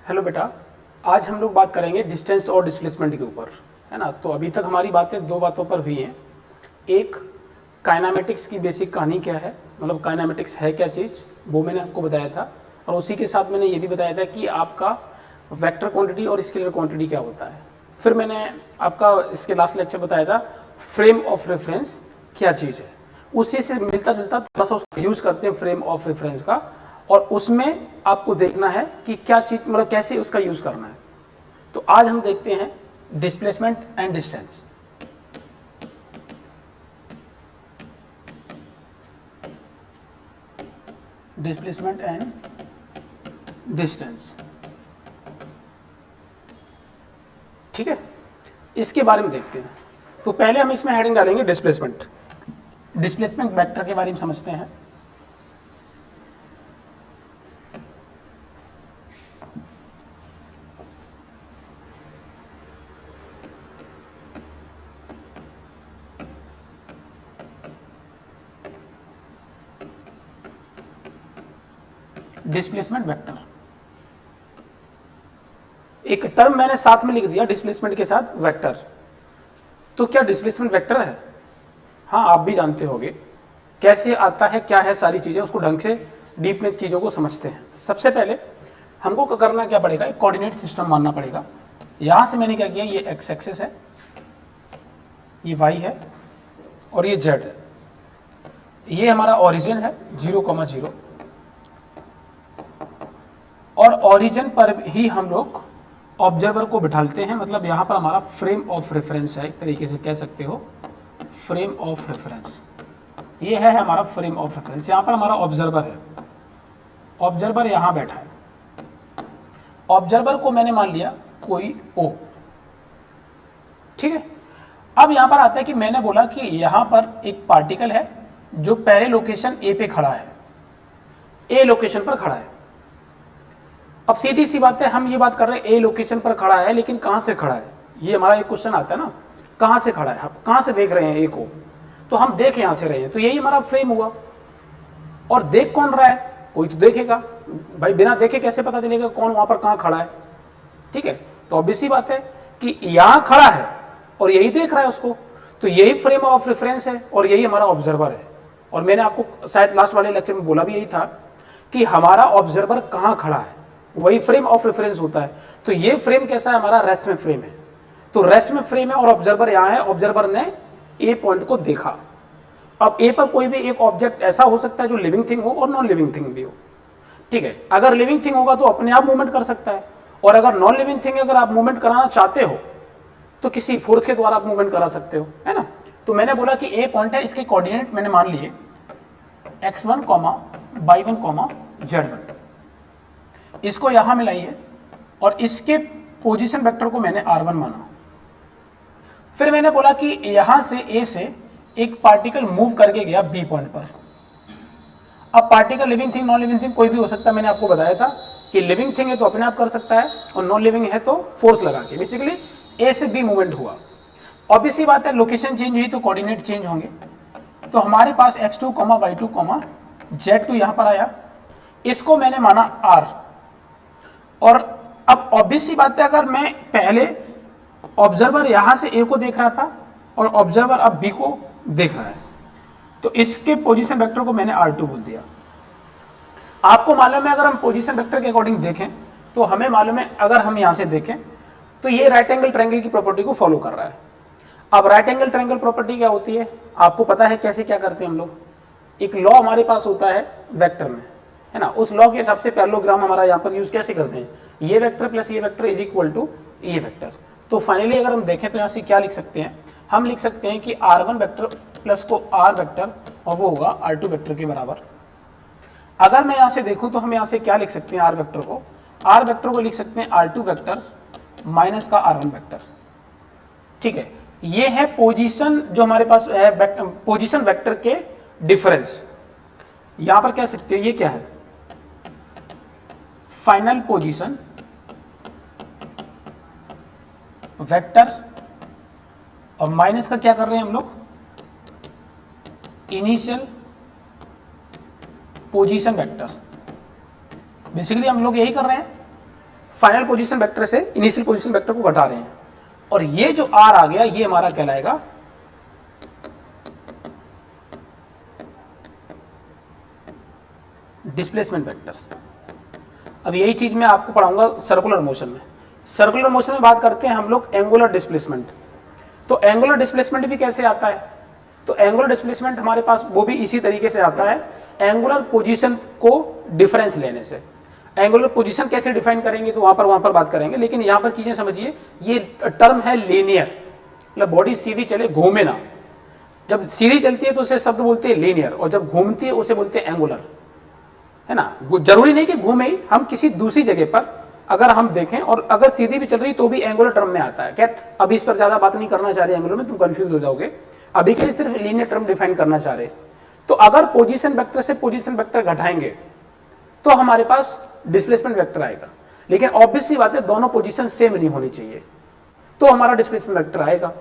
Hello बेटा, आज हम लोग बात करेंगे डिस्टेंस और डिस्प्लेसमेंट के ऊपर, है ना। तो अभी तक हमारी बातें दो बातों पर हुई हैं। एक, काइनेमेटिक्स की बेसिक कहानी क्या है, मतलब काइनेमेटिक्स है क्या चीज़, वो मैंने आपको बताया था। और उसी के साथ मैंने ये भी बताया था कि आपका वेक्टर क्वांटिटी और स्केलर क्वांटिटी क्या होता है। फिर मैंने आपका इसके लास्ट लेक्चर बताया था फ्रेम ऑफ रेफरेंस क्या चीज़ है। उसी से मिलता जुलता थोड़ा सा उसका यूज़ करते हैं फ्रेम ऑफ रेफरेंस का, और उसमें आपको देखना है कि क्या चीज़, मतलब कैसे उसका यूज़ करना है। तो आज हम देखते हैं displacement and distance. Displacement and distance, ठीक है, इसके बारे में देखते हैं। तो पहले हम इसमें हेडिंग डालेंगे डिस्प्लेसमेंट। डिस्प्लेसमेंट वेक्टर के बारे में समझते हैं। डिस्प्लेसमेंट वेक्टर, एक टर्म मैंने साथ में लिख दिया डिस्प्लेसमेंट के साथ वेक्टर। तो क्या डिस्प्लेसमेंट वेक्टर है? हाँ, आप भी जानते होंगे कैसे आता है, क्या है, सारी चीजें उसको ढंग से डीप में चीजों को समझते हैं। सबसे पहले हमको करना क्या पड़ेगा, एक कोऑर्डिनेट सिस्टम मानना पड़ेगा। यहां से मैंने क्या किया, ये एक्स एक्सिस है, ये वाई है और ये जेड है। ये हमारा ओरिजिन है 0,0, और ओरिजिन पर ही हम लोग ऑब्जर्वर को बिठाते हैं। मतलब यहां पर हमारा फ्रेम ऑफ रेफरेंस है, एक तरीके से कह सकते हो फ्रेम ऑफ रेफरेंस। ये है हमारा फ्रेम ऑफ रेफरेंस। यहां पर हमारा ऑब्जर्वर है, ऑब्जर्वर यहां बैठा है। ऑब्जर्वर को मैंने मान लिया कोई ओ, ठीक है। अब यहां पर आता है कि मैंने बोला कि यहां पर एक पार्टिकल है जो पहले लोकेशन ए पे खड़ा है, ए लोकेशन पर खड़ा है। अब सीधी सी बात है, हम ये बात कर रहे हैं ए लोकेशन पर खड़ा है, लेकिन कहां से खड़ा है, ये हमारा एक क्वेश्चन आता है ना, कहां से खड़ा है, हम कहां से देख रहे हैं ए को। तो हम देख यहां से रहे हैं, तो यही हमारा फ्रेम हुआ। और देख कौन रहा है, कोई तो देखेगा भाई, बिना देखे कैसे पता चलेगा कौन वहां पर कहां खड़ा है, ठीक है। तो ऑब्वियस सी बात है कि यहां खड़ा है और यही देख रहा है उसको, तो यही फ्रेम ऑफ रेफरेंस है और यही हमारा ऑब्जर्वर है। और मैंने आपको शायद लास्ट वाले लेक्चर में बोला भी यही था कि हमारा ऑब्जर्वर कहां खड़ा है, वही फ्रेम ऑफ रेफरेंस होता है। तो ये फ्रेम कैसा है, हमारा रेस्ट में फ्रेम है। तो रेस्ट में फ्रेम है और ऑब्जर्वर यहां है, ऑब्जर्वर ने ए पॉइंट को देखा। अब ए पर कोई भी एक ऑब्जेक्ट ऐसा हो सकता है जो लिविंग थिंग हो और नॉन लिविंग थिंग भी हो, ठीक है। अगर लिविंग थिंग होगा तो अपने आप मूवमेंट कर सकता है, और अगर नॉन लिविंग थिंग अगर आप मूवमेंट कराना चाहते हो तो किसी फोर्स के द्वारा आप मूवमेंट करा सकते हो, है ना। तो मैंने बोला कि ए पॉइंट है, इसके कोऑर्डिनेट मैंने मान लिए x1, y1, z1। इसको यहां मिलाइए और इसके पोजीशन वेक्टर को मैंने r1 माना। फिर मैंने बोला कि यहां से a से एक पार्टिकल मूव करके गया b पॉइंट पर। अब particle living thing non living thing कोई भी हो सकता है। मैंने आपको बताया था कि लिविंग थिंग है तो अपने आप कर सकता है, और नॉन लिविंग है तो फोर्स लगा के। बेसिकली a से b मूवमेंट हुआ। ऑब्वियस सी बात है, लोकेशन चेंज हुई तो कोऑर्डिनेट चेंज होंगे। तो हमारे पास x2, y2, z2 यहां पर आया, इसको मैंने माना r। और अब ऑब्वियस सी बात है, अगर मैं पहले ऑब्जर्वर यहां से ए को देख रहा था और ऑब्जर्वर अब बी को देख रहा है, तो इसके पोजीशन वेक्टर को मैंने r2 बोल दिया। आपको मालूम है, अगर हम पोजीशन वेक्टर के अकॉर्डिंग देखें तो हमें मालूम है, अगर हम यहां से देखें तो ये राइट एंगल ट्रायंगल की प्रॉपर्टी को फॉलो कर रहा है। अब राइट एंगल ट्रायंगल प्रॉपर्टी क्या होती है, आपको पता है कैसे क्या करते हैं हम लोग। एक लॉ हमारे पास होता है वेक्टर में, है ना। उस लॉ के हिसाब से पैरेललोग्राम हमारा यहाँ पर यूज कैसे करते हैं, ये वेक्टर प्लस ये वेक्टर इज इक्वल टू ये वेक्टर। तो फाइनली अगर हम देखें तो यहाँ से क्या लिख सकते हैं, हम लिख सकते हैं कि r1 वेक्टर प्लस को r वेक्टर, और वो होगा r2 वेक्टर के बराबर। अगर मैं यहाँ से देखूं तो हम यहाँ से क्या लिख सकते हैं, r वेक्टर को लिख सकते हैं r2 वेक्टर माइनस का r1 वेक्टर, ठीक है। ये है पोजीशन जो हमारे पास है, पोजीशन वेक्टर के डिफरेंस। यहां पर कह सकते हैं ये क्या है, फाइनल पोजीशन वेक्टर, और माइनस का क्या कर रहे हैं हम लोग, इनिशियल पोजीशन वेक्टर। बेसिकली हम लोग यही कर रहे हैं, फाइनल पोजीशन वेक्टर से इनिशियल पोजीशन वेक्टर को घटा रहे हैं, और ये जो आर आ गया ये हमारा कहलाएगा डिस्प्लेसमेंट वेक्टर। अब यही चीज मैं आपको पढ़ाऊंगा सर्कुलर मोशन में। सर्कुलर मोशन में बात करते हैं हम लोग एंगुलर डिस्प्लेसमेंट। तो एंगुलर डिस्प्लेसमेंट भी कैसे आता है? तो एंगुलर डिस्प्लेसमेंट हमारे पास वो भी इसी तरीके से आता है, एंगुलर पोजीशन को डिफरेंस लेने से। एंगुलर पोजीशन कैसे डिफाइन करेंगे तो वहां पर बात करेंगे, लेकिन यहां पर चीजें समझिए। ये टर्म है लीनियर, मतलब बॉडी सीधी चले, घूमे ना। जब सीधी चलती है तो उसे शब्द बोलते हैं लीनियर, और जब घूमती है उसे बोलते हैं एंगुलर, है ना। जरूरी नहीं कि घूमे ही, हम किसी दूसरी जगह पर अगर हम देखें और अगर सीधी भी चल रही तो भी एंगुलर टर्म में आता है। क्या अभी इस पर ज्यादा बात नहीं करना चाह रहे एंगुलर में, तुम कंफ्यूज हो जाओगे। अभी के लिए सिर्फ लीनियर टर्म डिफाइन करना चाह रहे। तो अगर पोजीशन वेक्टर से पोजीशन वेक्टर घटाएंगे तो हमारे पास डिस्प्लेसमेंट वेक्टर आएगा, लेकिन ऑब्वियस सी बात है दोनों पोजीशन सेम नहीं होनी चाहिए, तो हमारा डिस्प्लेसमेंट वेक्टर आएगा।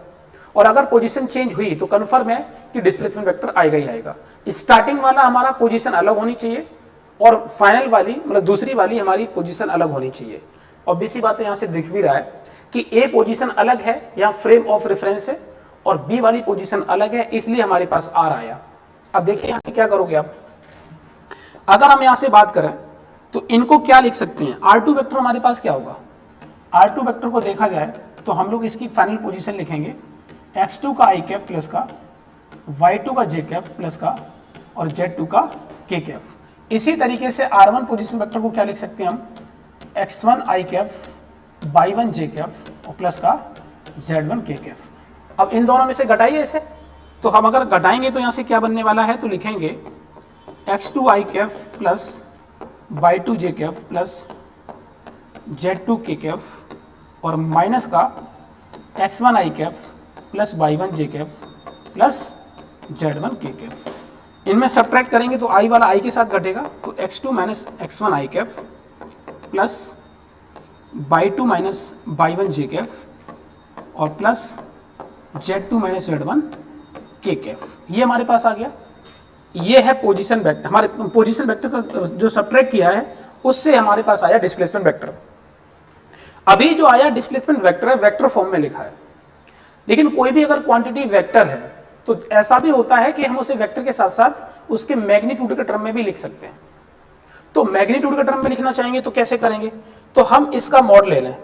और अगर पोजीशन चेंज हुई तो कंफर्म है कि डिस्प्लेसमेंट वेक्टर आएगा ही आएगा। स्टार्टिंग वाला हमारा पोजीशन अलग होनी चाहिए और फाइनल वाली मतलब दूसरी वाली हमारी पोजीशन अलग होनी चाहिए। ऑब्वियस सी बात है, यहां से दिख भी रहा है कि ए पोजीशन अलग है, यहां फ्रेम ऑफ रेफरेंस है, और बी वाली पोजीशन अलग है, इसलिए हमारे पास आर आया। अब देखिए यहां से क्या करोगे आप, अगर हम यहां से बात करें तो इनको क्या लिख सकते हैं, R2 वेक्टर हमारे पास क्या होगा। R2 वेक्टर को देखा जाए तो हम लोग इसकी फाइनल पोजीशन लिखेंगे x2 का i कैप प्लस का, y2 का j कैप प्लस का, और z2 का k कैप। इसी तरीके से R1 पोजीशन वेक्टर को क्या लिख सकते हैं हम, x1 i cap, y1 j cap और प्लस का z1 k कैप। अब इन दोनों में से घटाइए इसे, तो हम अगर घटाएंगे तो यहां से क्या बनने वाला है, तो लिखेंगे x2 i cap plus y2 j cap plus z2 k cap और माइनस का x1 i cap plus y1 j cap plus z1 k cap. इनमें सब्ट्रैक्ट करेंगे तो i वाला i के साथ घटेगा, तो x2 minus x1 i cap plus y2 minus y1 j cap और plus z2 minus z1 k cap. ये हमारे पास आ गया। ये है पोजीशन वेक्टर, हमारे पोजीशन वेक्टर का जो सब्ट्रैक्ट किया है उससे हमारे पास आया डिस्प्लेसमेंट वेक्टर। अभी जो आया डिस्प्लेसमेंट वेक्टर है वेक्टर फॉर्म में लिखा है, लेकिन कोई भी अगर क्वांटिटी वेक्टर है तो ऐसा भी होता है कि हम उसे वेक्टर के साथ साथ उसके मैग्नीट्यूड के टर्म में भी लिख सकते हैं। तो मैग्नीट्यूड के टर्म में लिखना चाहेंगे तो कैसे करेंगे, तो हम इसका मॉड ले लें,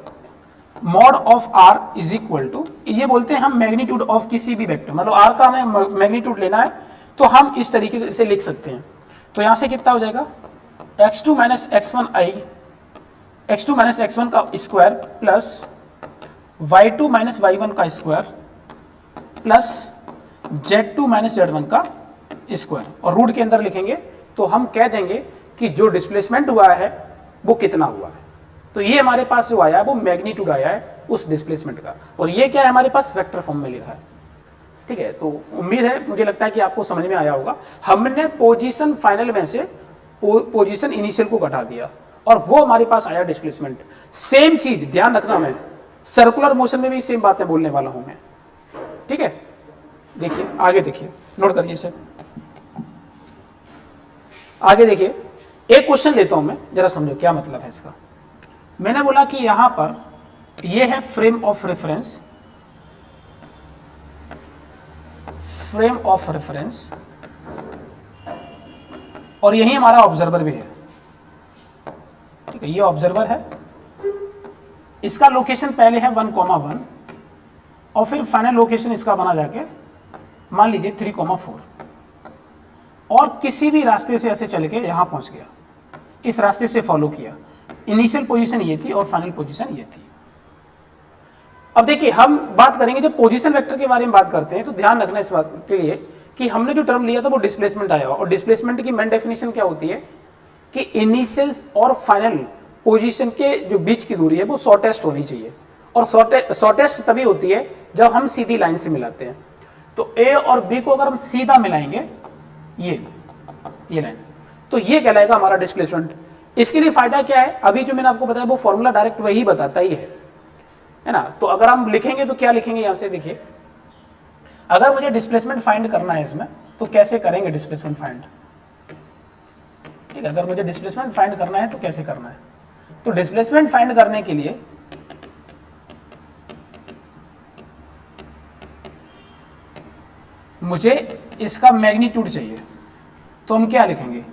mod of r is equal to, ये बोलते हैं हम मैग्नीट्यूड ऑफ किसी भी वेक्टर, मतलब r का हमें मैग्नीट्यूड लेना है तो हम इस तरीके से इसे लिख सकते हैं। तो यहां से कितना हो जाएगा, x2 माइनस x1 का square plus y2 minus y1 का square plus z2 minus z1 का स्क्वायर, और रूट के अंदर लिखेंगे तो हम कह देंगे कि जो डिस्प्लेसमेंट हुआ है वो कितना हुआ है। तो ये हमारे पास जो आया है वो मैग्नीट्यूड आया है उस डिस्प्लेसमेंट का, और ये क्या है हमारे पास वेक्टर फॉर्म में लिखा है। ठीक है, तो उम्मीद है, मुझे लगता है कि आपको समझ में आया होगा। हमने पोजीशन फाइनल में से पोजीशन इनिशियल को घटा दिया और वो हमारे पास आया डिस्प्लेसमेंट। सेम चीज ध्यान रखना, मैं सर्कुलर मोशन में भी सेम बातें बोलने वाला हूं मैं। ठीक है, देखिए आगे, देखिए नोट करिए इसे, आगे देखिए। एक क्वेश्चन लेता हूं मैं, जरा समझो क्या मतलब है इसका। मैंने बोला कि यहां पर ये है frame of reference, frame of reference, और यही हमारा ऑब्जर्वर भी है। ठीक है, ये ऑब्जर्वर है, इसका लोकेशन पहले है 1,1 और फिर फाइनल लोकेशन इसका बना जाके मान लीजिए 3,4, और किसी भी रास्ते से ऐसे चल के यहां पहुंच गया, इस रास्ते से फॉलो किया। इनिशियल पोजीशन ये थी और फाइनल पोजीशन ये थी। अब देखिए हम बात करेंगे जब पोजीशन वेक्टर के बारे में बात करते हैं तो ध्यान रखना इस बात के लिए कि हमने जो टर्म लिया था वो डिस्प्लेसमेंट आया, और डिस्प्लेसमेंट की मेन डेफिनेशन क्या होती है कि इनिशियल और फाइनल पोजीशन के जो बीच की दूरी है वो शॉर्टेस्ट होनी चाहिए, और शॉर्टेस्ट तभी होती है जब हम सीधी लाइन से मिलाते हैं। तो ए और बी को अगर हम सीधा मिलाएंगे ये लाइन, तो ये कहलाएगा हमारा डिस्प्लेसमेंट। इसके लिए फायदा क्या है, अभी जो मैंने आपको बताया वो फॉर्मूला डायरेक्ट वही बताता ही है ना। तो अगर हम लिखेंगे तो क्या लिखेंगे, यहां से देखिए, अगर मुझे डिस्प्लेसमेंट फाइंड करना है इसमें तो कैसे करेंगे डिस्प्लेसमेंट फाइंड। ठीक है, अगर मुझे डिस्प्लेसमेंट फाइंड करना है तो कैसे करना है, तो डिस्प्लेसमेंट फाइंड करने के लिए मुझे इसका मैग्नीट्यूड चाहिए, तो हम क्या लिखेंगे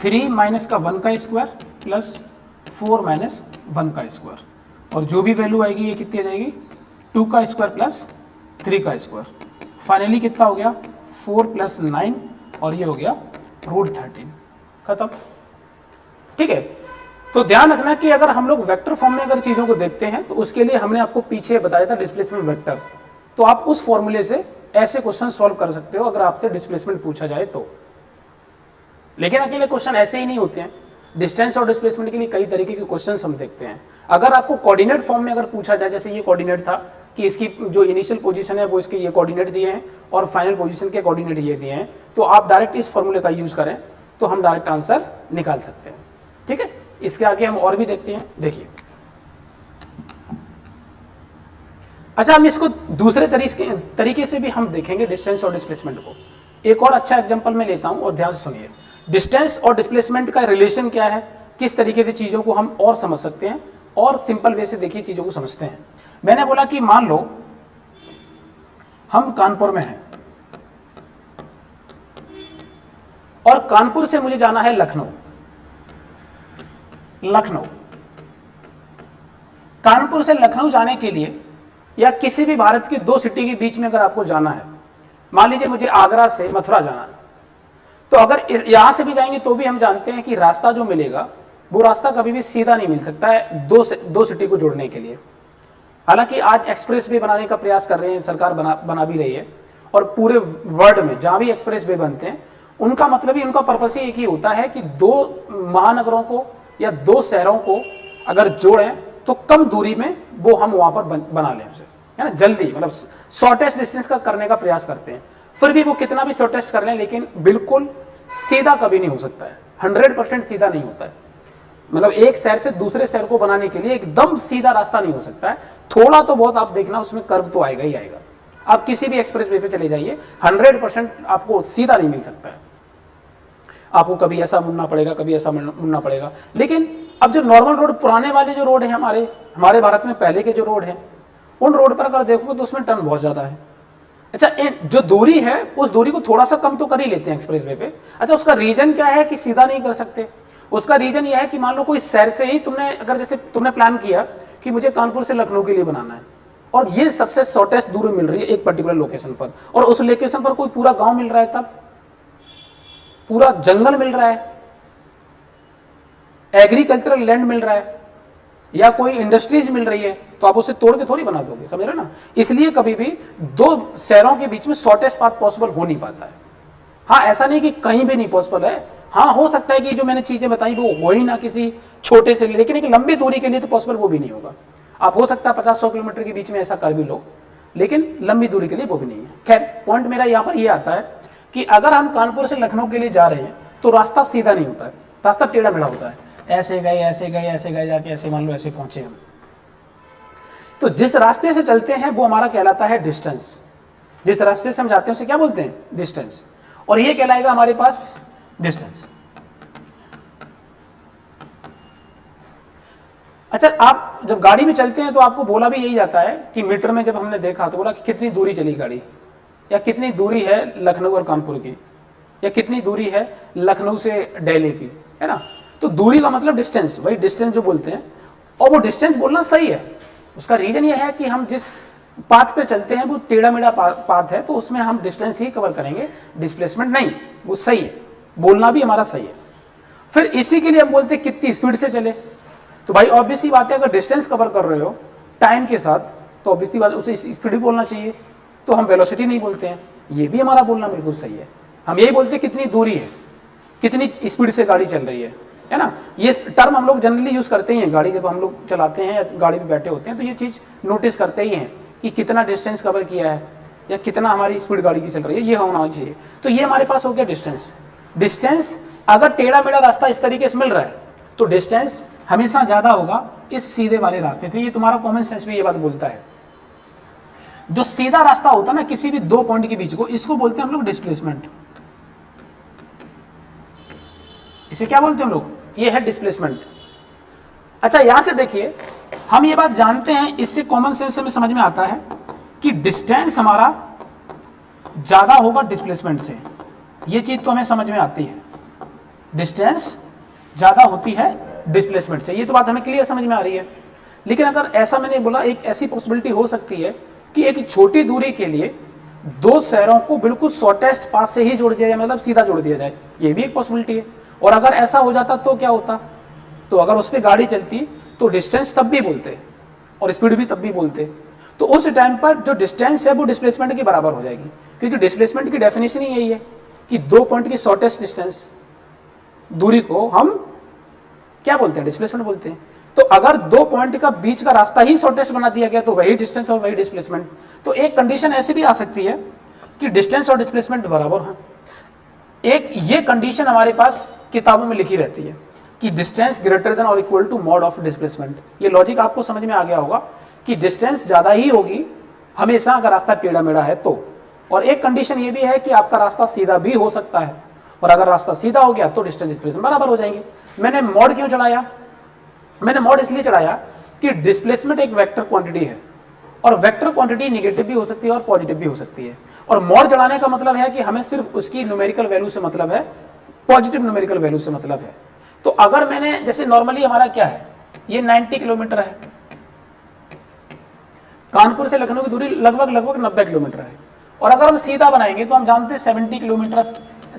3 माइनस का 1 का स्क्वायर प्लस 4 माइनस 1 का स्क्वायर, और जो भी वैल्यू आएगी ये कितनी आ जाएगी 2 का स्क्वायर प्लस 3 का स्क्वायर। फाइनली कितना हो गया 4 प्लस 9 और ये हो गया √13। खत्म। ठीक है, तो ध्यान रखना कि अगर हम लोग वेक्टर फॉर्म में अगर चीजों को देखते हैं तो उसके लिए हमने आपको पीछे बताया था डिस्प्लेसमेंट वेक्टर, तो आप उस फॉर्मूले से ऐसे क्वेश्चन सॉल्व कर सकते हो अगर आपसे डिस्प्लेसमेंट पूछा जाए तो। लेकिन अकेले क्वेश्चन ऐसे ही नहीं होते हैं, डिस्टेंस और डिस्प्लेसमेंट के लिए कई तरीके के क्वेश्चन हम देखते हैं। अगर आपको कोऑर्डिनेट फॉर्म में अगर पूछा जाए, जैसे ये कोऑर्डिनेट था कि इसकी जो इनिशियल पोजीशन है वो इसके ये कोऑर्डिनेट दिए हैं और फाइनल पोजीशन के कोऑर्डिनेट ये दिए हैं, तो आप डायरेक्ट इस फॉर्मूले का यूज करें तो हम डायरेक्ट आंसर निकाल सकते हैं। ठीक है, इसके आगे हम और भी देखते हैं। देखिए, अच्छा हम इसको दूसरे तरीके से भी हम देखेंगे डिस्टेंस और डिस्प्लेसमेंट को। एक और अच्छा एग्जांपल मैं लेता हूं और ध्यान से सुनिए। डिस्टेंस और डिस्प्लेसमेंट का रिलेशन क्या है, किस तरीके से चीजों को हम और समझ सकते हैं, और सिंपल वे से देखिए चीजों को समझते हैं। मैंने बोला कि मान लो हम कानपुर में हैं और कानपुर से मुझे जाना है लखनऊ। कानपुर से लखनऊ जाने के लिए या किसी भी भारत की 2 सिटी के बीच में अगर आपको जाना है, मान लीजिए मुझे आगरा से मथुरा जाना है, तो अगर यहां से भी जाएंगे तो भी हम जानते हैं कि रास्ता जो मिलेगा वो रास्ता कभी भी सीधा नहीं मिल सकता है दो सिटी को जोड़ने के लिए। हालांकि आज एक्सप्रेस वे बनाने का प्रयास कर रहे हैं, सरकार बना भी रही है, और पूरे वर्ल्ड में जहां भी एक्सप्रेस वे बनते हैं उनका मतलब ही, उनका पर्पस ही एक ही होता है कि 2 महानगरों को या 2 शहरों को अगर जोड़ें तो कम दूरी में वो हम वहां पर बना लें उसे, है ना, जल्दी, मतलब शॉर्टेस्ट डिस्टेंस का करने का प्रयास करते हैं। फिर भी वो कितना भी शॉर्टेस्ट कर लें लेकिन बिल्कुल सीधा कभी नहीं हो सकता है, 100% सीधा नहीं होता है। मतलब एक शहर से दूसरे शहर को बनाने के लिए एकदम सीधा रास्ता नहीं हो सकता है, थोड़ा तो बहुत आप देखना उसमें कर्व तो आएगा ही आएगा। आप किसी भी एक्सप्रेस वे पे चले जाइए, 100% आपको सीधा नहीं मिल सकता है, आपको कभी ऐसा मुड़ना पड़ेगा, कभी ऐसा मुड़ना पड़ेगा। लेकिन अब जो नॉर्मल रोड, पुराने वाले जो रोड है हमारे भारत में पहले के जो रोड है, उन रोड पर अगर देखोगे तो उसमें टर्न बहुत ज्यादा है। अच्छा, जो दूरी है उस दूरी को थोड़ा सा कम तो कर ही लेते हैं एक्सप्रेस वे पे। अच्छा, उसका रीजन क्या है कि सीधा नहीं कर सकते? उसका रीजन यह है कि मान लो कोई शहर से ही तुमने प्लान किया कि मुझे कानपुर से लखनऊ के लिए बनाना है, और ये सबसे शॉर्टेस्ट दूरी मिल रही है एक पर्टिकुलर लोकेशन पर, और उस लोकेशन पर कोई पूरा गांव मिल रहा है, तब पूरा जंगल मिल रहा है, एग्रीकल्चरल लैंड मिल रहा है, या कोई इंडस्ट्रीज मिल रही है, तो आप उसे तोड़ के थोड़ी बना दोगे, समझ रहे ना। इसलिए कभी भी 2 शहरों के बीच में शॉर्टेस्ट पाथ पॉसिबल हो नहीं पाता है। हाँ, ऐसा नहीं कि कहीं भी नहीं पॉसिबल है, हाँ हो सकता है कि जो मैंने चीजें बताई वो हो ही ना किसी छोटे से, लेकिन एक लंबी दूरी के लिए तो पॉसिबल वो भी नहीं होगा। आप हो सकता है 50-100 किलोमीटर के बीच में ऐसा कर भी लो, लेकिन लंबी दूरी के लिए वो भी नहीं है। खैर, पॉइंट मेरा यहाँ पर ये आता है कि अगर हम कानपुर से लखनऊ के लिए जा रहे हैं तो रास्ता सीधा नहीं होता है, रास्ता टेढ़ा मेढ़ा होता है, ऐसे गए जाके ऐसे मान लो ऐसे पहुंचे हम। तो जिस रास्ते से चलते हैं वो हमारा कहलाता है डिस्टेंस। जिस रास्ते से हम जाते हैं उसे क्या बोलते हैं? डिस्टेंस। और ये कहलाएगा हमारे पास डिस्टेंस। अच्छा, आप जब गाड़ी में चलते हैं तो आपको बोला भी यही जाता है कि मीटर में जब हमने देखा तो बोला कि कितनी दूरी चली गाड़ी, या कितनी दूरी है लखनऊ और कानपुर की, या कितनी दूरी है लखनऊ से दिल्ली की, है ना। तो दूरी का मतलब डिस्टेंस, वही डिस्टेंस जो बोलते हैं, और वो डिस्टेंस बोलना सही है। उसका रीजन ये है कि हम जिस पाथ पे चलते हैं वो टेढ़ा मेढ़ा पाथ है, तो उसमें हम डिस्टेंस ही कवर करेंगे, डिस्प्लेसमेंट नहीं। वो सही है, बोलना भी हमारा सही है। फिर इसी के लिए हम बोलते हैं कितनी स्पीड से चले। तो भाई ऑब्वियसली बात है, अगर डिस्टेंस कवर कर रहे हो टाइम के साथ तो ऑब्वियसली बात उसे स्पीड ही बोलना चाहिए, तो हम वेलोसिटी नहीं बोलते हैं। ये भी हमारा बोलना बिल्कुल सही है। हम यही बोलते हैं कितनी दूरी है, कितनी स्पीड से गाड़ी चल रही है ना। ये टर्म हम लोग जनरली यूज करते ही हैं, गाड़ी जब हम लोग चलाते हैं या गाड़ी में बैठे होते हैं तो ये चीज नोटिस करते ही हैं कि कितना डिस्टेंस कवर किया है या कितना हमारी स्पीड गाड़ी की चल रही है, ये होना चाहिए। तो ये हमारे पास हो गया डिस्टेंस। डिस्टेंस अगर टेढ़ा मेढ़ा रास्ता इस तरीके से मिल रहा है तो डिस्टेंस हमेशा ज्यादा होगा इस सीधे वाले रास्ते से। ये तुम्हारा कॉमन सेंस भी ये बात बोलता है। जो सीधा रास्ता होता है ना किसी भी 2 पॉइंट के बीच को, इसको बोलते हैं हम लोग डिस्प्लेसमेंट। इसे क्या बोलते हैं हम लोग? ये है डिस्प्लेसमेंट। अच्छा यहां से देखिए, हम ये बात जानते हैं, इससे कॉमन सेंस से हमें समझ में आता है कि डिस्टेंस हमारा ज्यादा होगा डिस्प्लेसमेंट से। ये चीज तो हमें समझ में आती है, डिस्टेंस ज्यादा होती है डिस्प्लेसमेंट से, ये तो बात हमें क्लियर समझ में आ रही है। लेकिन अगर ऐसा मैंने बोला, एक ऐसी पॉसिबिलिटी हो सकती है कि एक छोटी दूरी के लिए दो शहरों को बिल्कुल शॉर्टेस्ट पाथ से ही जोड़ दिया जाए, मतलब सीधा जोड़ दिया जाए, ये भी एक पॉसिबिलिटी है। और अगर ऐसा हो जाता तो क्या होता, तो अगर उस पर गाड़ी चलती तो डिस्टेंस तब भी बोलते और स्पीड भी तब भी बोलते, तो उस टाइम पर जो डिस्टेंस है वो डिस्प्लेसमेंट के बराबर हो जाएगी, क्योंकि डिस्प्लेसमेंट की डेफिनेशन ही यही है कि दो पॉइंट की शॉर्टेस्ट डिस्टेंस दूरी को हम क्या बोलते हैं, डिस्प्लेसमेंट बोलते हैं। तो अगर दो पॉइंट का बीच का रास्ता ही शॉर्टेस्ट बना दिया गया तो वही डिस्टेंस और वही डिस्प्लेसमेंट। तो एक कंडीशन ऐसी भी आ सकती है कि डिस्टेंस और डिस्प्लेसमेंट बराबर हैं। एक ये कंडीशन हमारे पास किताबों में लिखी रहती है कि डिस्टेंस ग्रेटर देन और equal to mod of displacement. ये लॉजिक आपको समझ में आ गया होगा कि डिस्टेंस ज्यादा ही होगी हमेशा अगर रास्ता टेढ़ा मेढ़ा है तो। और एक कंडीशन ये भी है कि आपका रास्ता सीधा भी हो सकता है, और अगर रास्ता सीधा हो गया तो डिस्टेंस डिस्प्लेसमेंट बराबर हो जाएंगे। मैंने मॉड क्यों चढ़ाया, मैंने मॉड इसलिए चढ़ाया कि डिस्प्लेसमेंट एक वेक्टर क्वांटिटी है, और वेक्टर क्वांटिटी नेगेटिव भी हो सकती है और पॉजिटिव भी हो सकती है। और मॉड चढ़ाने का मतलब है कि हमें सिर्फ उसकी न्यूमेरिकल वैल्यू से मतलब है, पॉजिटिव न्यूमेरिकल वैल्यू से मतलब है। तो अगर मैंने, जैसे नॉर्मली हमारा क्या है, ये 90 किलोमीटर है, कानपुर से लखनऊ की दूरी लगभग 90 किलोमीटर है, और अगर हम सीधा बनाएंगे तो हम जानते हैं 70 किलोमीटर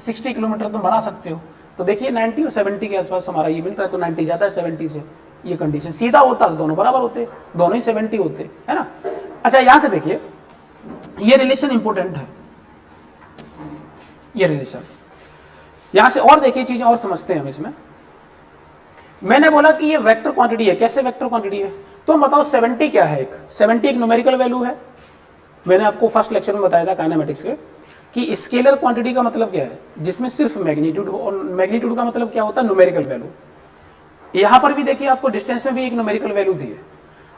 60 किलोमीटर तुम बना सकते हो। तो देखिए 90 और 70 के आसपास हमारा ये मिल रहा है, तो 90 जाता है 70 से। ये कंडीशन सीधा होता तो दोनों बराबर होते, दोनों ही 70 होते, है ना। अच्छा यहां से देखिए, ये रिलेशन इंपॉर्टेंट है, ये रिलेशन यहां से। और देखिए चीजें और समझते हैं हम इसमें। मैंने बोला कि ये वेक्टर क्वांटिटी है, कैसे वेक्टर क्वांटिटी है, तो बताओ 70 क्या है। एक 70 एक न्यूमेरिकल वैल्यू है, मैंने आपको फर्स्ट लेक्चर में बताया था काइनेमेटिक्स के कि स्केलर क्वांटिटी का मतलब क्या है, जिसमें सिर्फ मैग्नीट्यूड हो, और मैग्नीट्यूड का मतलब क्या होता है, न्यूमेरिकल वैल्यू। यहां पर भी देखिए आपको डिस्टेंस में भी एक न्यूमेरिकल वैल्यू दी है।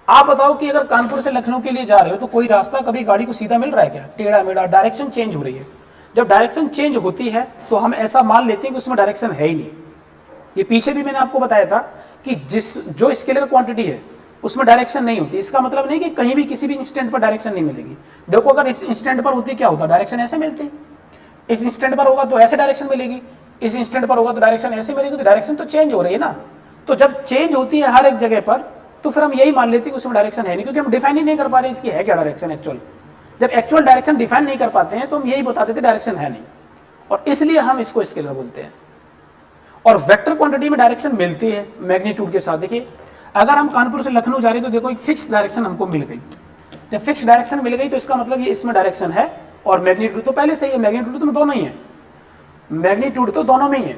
आप बताओ कि अगर कानपुर से लखनऊ के लिए जा रहे हो तो कोई रास्ता कभी गाड़ी को सीधा मिल रहा है क्या, टेढ़ा मेढ़ा, डायरेक्शन चेंज हो रही है। जब डायरेक्शन चेंज होती है तो हम ऐसा मान लेते हैं कि उसमें डायरेक्शन है ही नहीं। ये पीछे भी मैंने आपको बताया था कि जो स्केलर क्वांटिटी है उसमें डायरेक्शन नहीं होती, इसका मतलब नहीं कि कहीं भी किसी भी इंस्टेंट पर डायरेक्शन नहीं मिलेगी। देखो अगर इस इंस्टेंट पर होती क्या होता, डायरेक्शन ऐसे मिलती, इस इंस्टेंट पर होगा तो ऐसे डायरेक्शन मिलेगी, इस इंस्टेंट पर होगा तो डायरेक्शन ऐसे मिलेगी, तो डायरेक्शन तो चेंज हो रही है ना। तो जब चेंज होती है हर एक जगह पर तो फिर हम यही मान लेते हैं कि उसमें डायरेक्शन है नहीं, क्योंकि हम डिफाइन ही नहीं कर पा रहे इसकी है क्या डायरेक्शन एक्चुअल। जब एक्चुअल डायरेक्शन डिफाइन नहीं कर पाते हैं तो हम यही बता देते डायरेक्शन है नहीं, और इसलिए हम इसको स्केलर बोलते हैं। और वेक्टर क्वांटिटी में डायरेक्शन मिलती है मैग्नीट्यूड के साथ। देखिए अगर हम कानपुर से लखनऊ जा रहे हैं तो देखो एक फिक्स डायरेक्शन हमको मिल गई। जब फिक्स डायरेक्शन मिल गई तो इसका मतलब ये इसमें डायरेक्शन है, और मैग्नीट्यूड तो पहले से ही है, मैग्नीट्यूड तो दोनों ही है, मैग्नीट्यूड तो दोनों में ही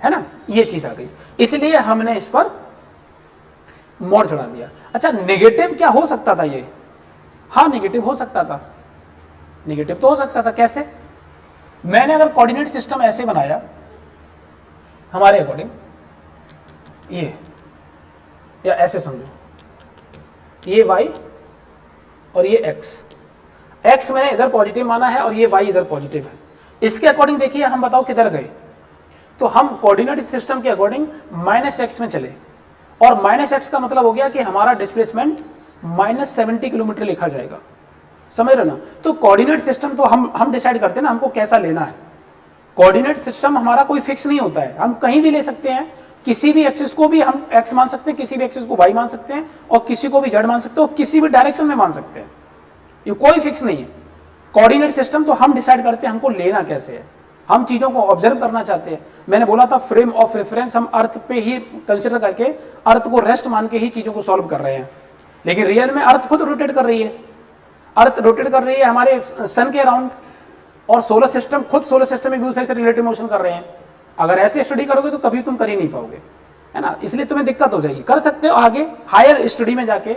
है ना। ये चीज आ गई, इसलिए हमने इस पर मोड़ चढ़ा दिया। अच्छा नेगेटिव क्या हो सकता था ये, हाँ नेगेटिव हो सकता था, नेगेटिव तो हो सकता था। कैसे, मैंने अगर कोऑर्डिनेट सिस्टम ऐसे बनाया हमारे अकॉर्डिंग, ये या ऐसे समझो, ये y और ये x मैंने इधर पॉजिटिव माना है और ये y इधर पॉजिटिव है। इसके अकॉर्डिंग देखिए हम बताओ किधर गए, तो हम कोऑर्डिनेट सिस्टम के अकॉर्डिंग -x में चले, और -x का मतलब हो गया कि हमारा डिस्प्लेसमेंट -70 किलोमीटर लिखा जाएगा, समझ रहे ना। तो कोऑर्डिनेट सिस्टम तो हम डिसाइड करते हैं ना हमको कैसा लेना है। कोऑर्डिनेट सिस्टम हमारा कोई फिक्स नहीं होता है, हम कहीं भी ले सकते हैं, किसी भी एक्सिस को भी हम x मान सकते हैं, किसी भी एक्सिस को y मान सकते हैं, और किसी को भी z मान सकते हैं, और किसी भी डायरेक्शन में मान सकते हैं, ये कोई फिक्स नहीं है। कोऑर्डिनेट सिस्टम तो हम डिसाइड करते हैं हमको लेना कैसे है, हम चीजों को ऑब्जर्व करना चाहते हैं। मैंने बोला था फ्रेम ऑफ रेफरेंस, हम अर्थ पे ही कंसिडर करके अर्थ को रेस्ट मान के ही चीजों को सॉल्व कर रहे हैं, लेकिन रियल में अर्थ खुद रोटेट कर रही है, अर्थ रोटेट कर रही है हमारे सन के अराउंड, और सोलर सिस्टम खुद, सोलर सिस्टम एक दूसरे से रिलेटिव मोशन कर रहे हैं। अगर ऐसे स्टडी करोगे तो कभी तुम कर ही नहीं पाओगे, है ना, इसलिए तुम्हें दिक्कत हो जाएगी। कर सकते हो आगे हायर स्टडी में जाके,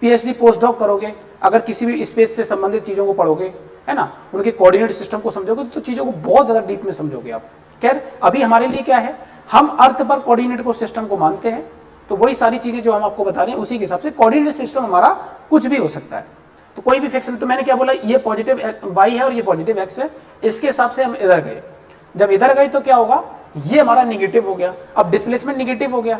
पीएचडी पोस्ट डॉक करोगे, अगर किसी भी स्पेस से संबंधित चीजों को पढ़ोगे, है ना, उनके कोऑर्डिनेट सिस्टम को समझोगे तो चीजों को बहुत ज्यादा डीप में समझोगे आप। खैर अभी हमारे लिए क्या है, हम अर्थ पर कोऑर्डिनेट को सिस्टम को मानते हैं, तो वही सारी चीजें जो हम आपको बता रहे हैं उसी के हिसाब से कोऑर्डिनेट सिस्टम हमारा कुछ भी हो सकता है, तो कोई भी फिक्स नहीं। तो मैंने क्या बोला, ये पॉजिटिव y है और ये पॉजिटिव x है, इसके हिसाब से हम इधर गए। जब इधर गए तो क्या होगा, ये हमारा निगेटिव हो गया, अब डिस्प्लेसमेंट निगेटिव हो गया,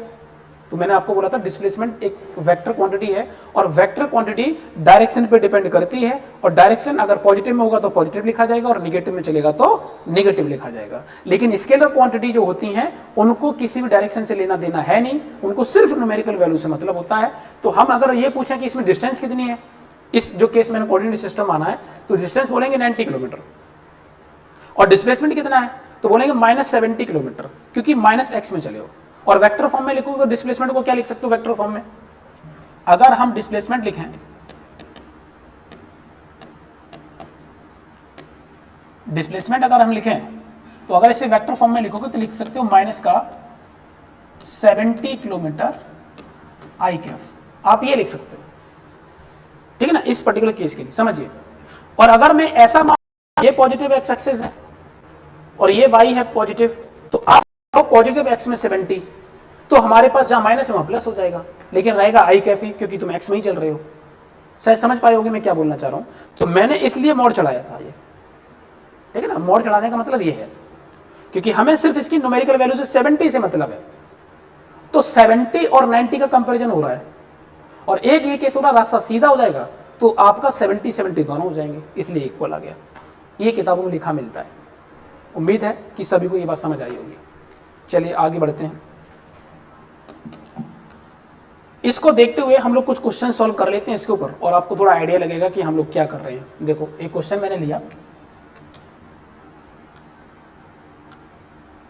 तो मैंने आपको बोला था डिस्प्लेसमेंट एक वेक्टर क्वांटिटी है और वेक्टर क्वांटिटी डायरेक्शन पे डिपेंड करती है, और डायरेक्शन अगर पॉजिटिव में होगा तो पॉजिटिव लिखा जाएगा और निगेटिव में चलेगा तो निगेटिव लिखा जाएगा। लेकिन स्केलर क्वांटिटी जो होती हैं उनको किसी भी डायरेक्शन से लेना देना है नहीं, उनको सिर्फ न्यूमेरिकल वैल्यू से मतलब होता है। तो हम अगर ये पूछें कि इसमें डिस्टेंस कितनी है, इस जो केस मैंने कोऑर्डिनेट सिस्टम माना है, तो डिस्टेंस बोलेंगे 90 किलोमीटर, और डिस्प्लेसमेंट कितना है तो बोलेंगे -70 किलोमीटर, क्योंकि -x में चले हो। और वेक्टर फॉर्म में लिखोगे तो डिस्प्लेसमेंट को क्या लिख सकते हो वेक्टर फॉर्म में? अगर हम डिस्प्लेसमेंट लिखें, डिस्प्लेसमेंट अगर हम लिखें तो अगर इसे वेक्टर फॉर्म में लिखोगे तो लिख सकते हो -70 किलोमीटर आई कैफ, आप ये लिख सकते हो, ठीक है ना, इस पर्टिकुलर केस के लिए समझिए। और अगर मैं ऐसा मान, ये पॉजिटिव एक्स एक्सिस है और ये वाई है पॉजिटिव, तो आप पॉजिटिव एक्स में 70, तो हमारे पास जहां माइनस है वहां प्लस हो जाएगा, लेकिन रहेगा आई कैफ ही, क्योंकि तुम एक्स में ही चल रहे हो। शायद समझ पाए होगे मैं क्या बोलना चाह रहा हूं। तो मैंने इसलिए मोड़ चढ़ाया था ये, ठीक है ना, मोड़ चढ़ाने का मतलब ये है क्योंकि हमें सिर्फ इसकी न्यूमेरिकल वैल्यू से 70 से मतलब है। तो 70 और 90 का कंपेरिजन हो रहा है, और एक ये केस हो रहा, रास्ता सीधा हो जाएगा तो आपका 70 दोनों हो जाएंगे, इसलिए इक्वल आ गया। ये किताबों में लिखा मिलता है। उम्मीद है कि सभी को ये बात समझ आई होगी। चलिए आगे बढ़ते हैं। इसको देखते हुए हम लोग कुछ क्वेश्चन सॉल्व कर लेते हैं इसके ऊपर, और आपको थोड़ा आइडिया लगेगा कि हम लोग क्या कर रहे हैं। देखो एक क्वेश्चन मैंने लिया,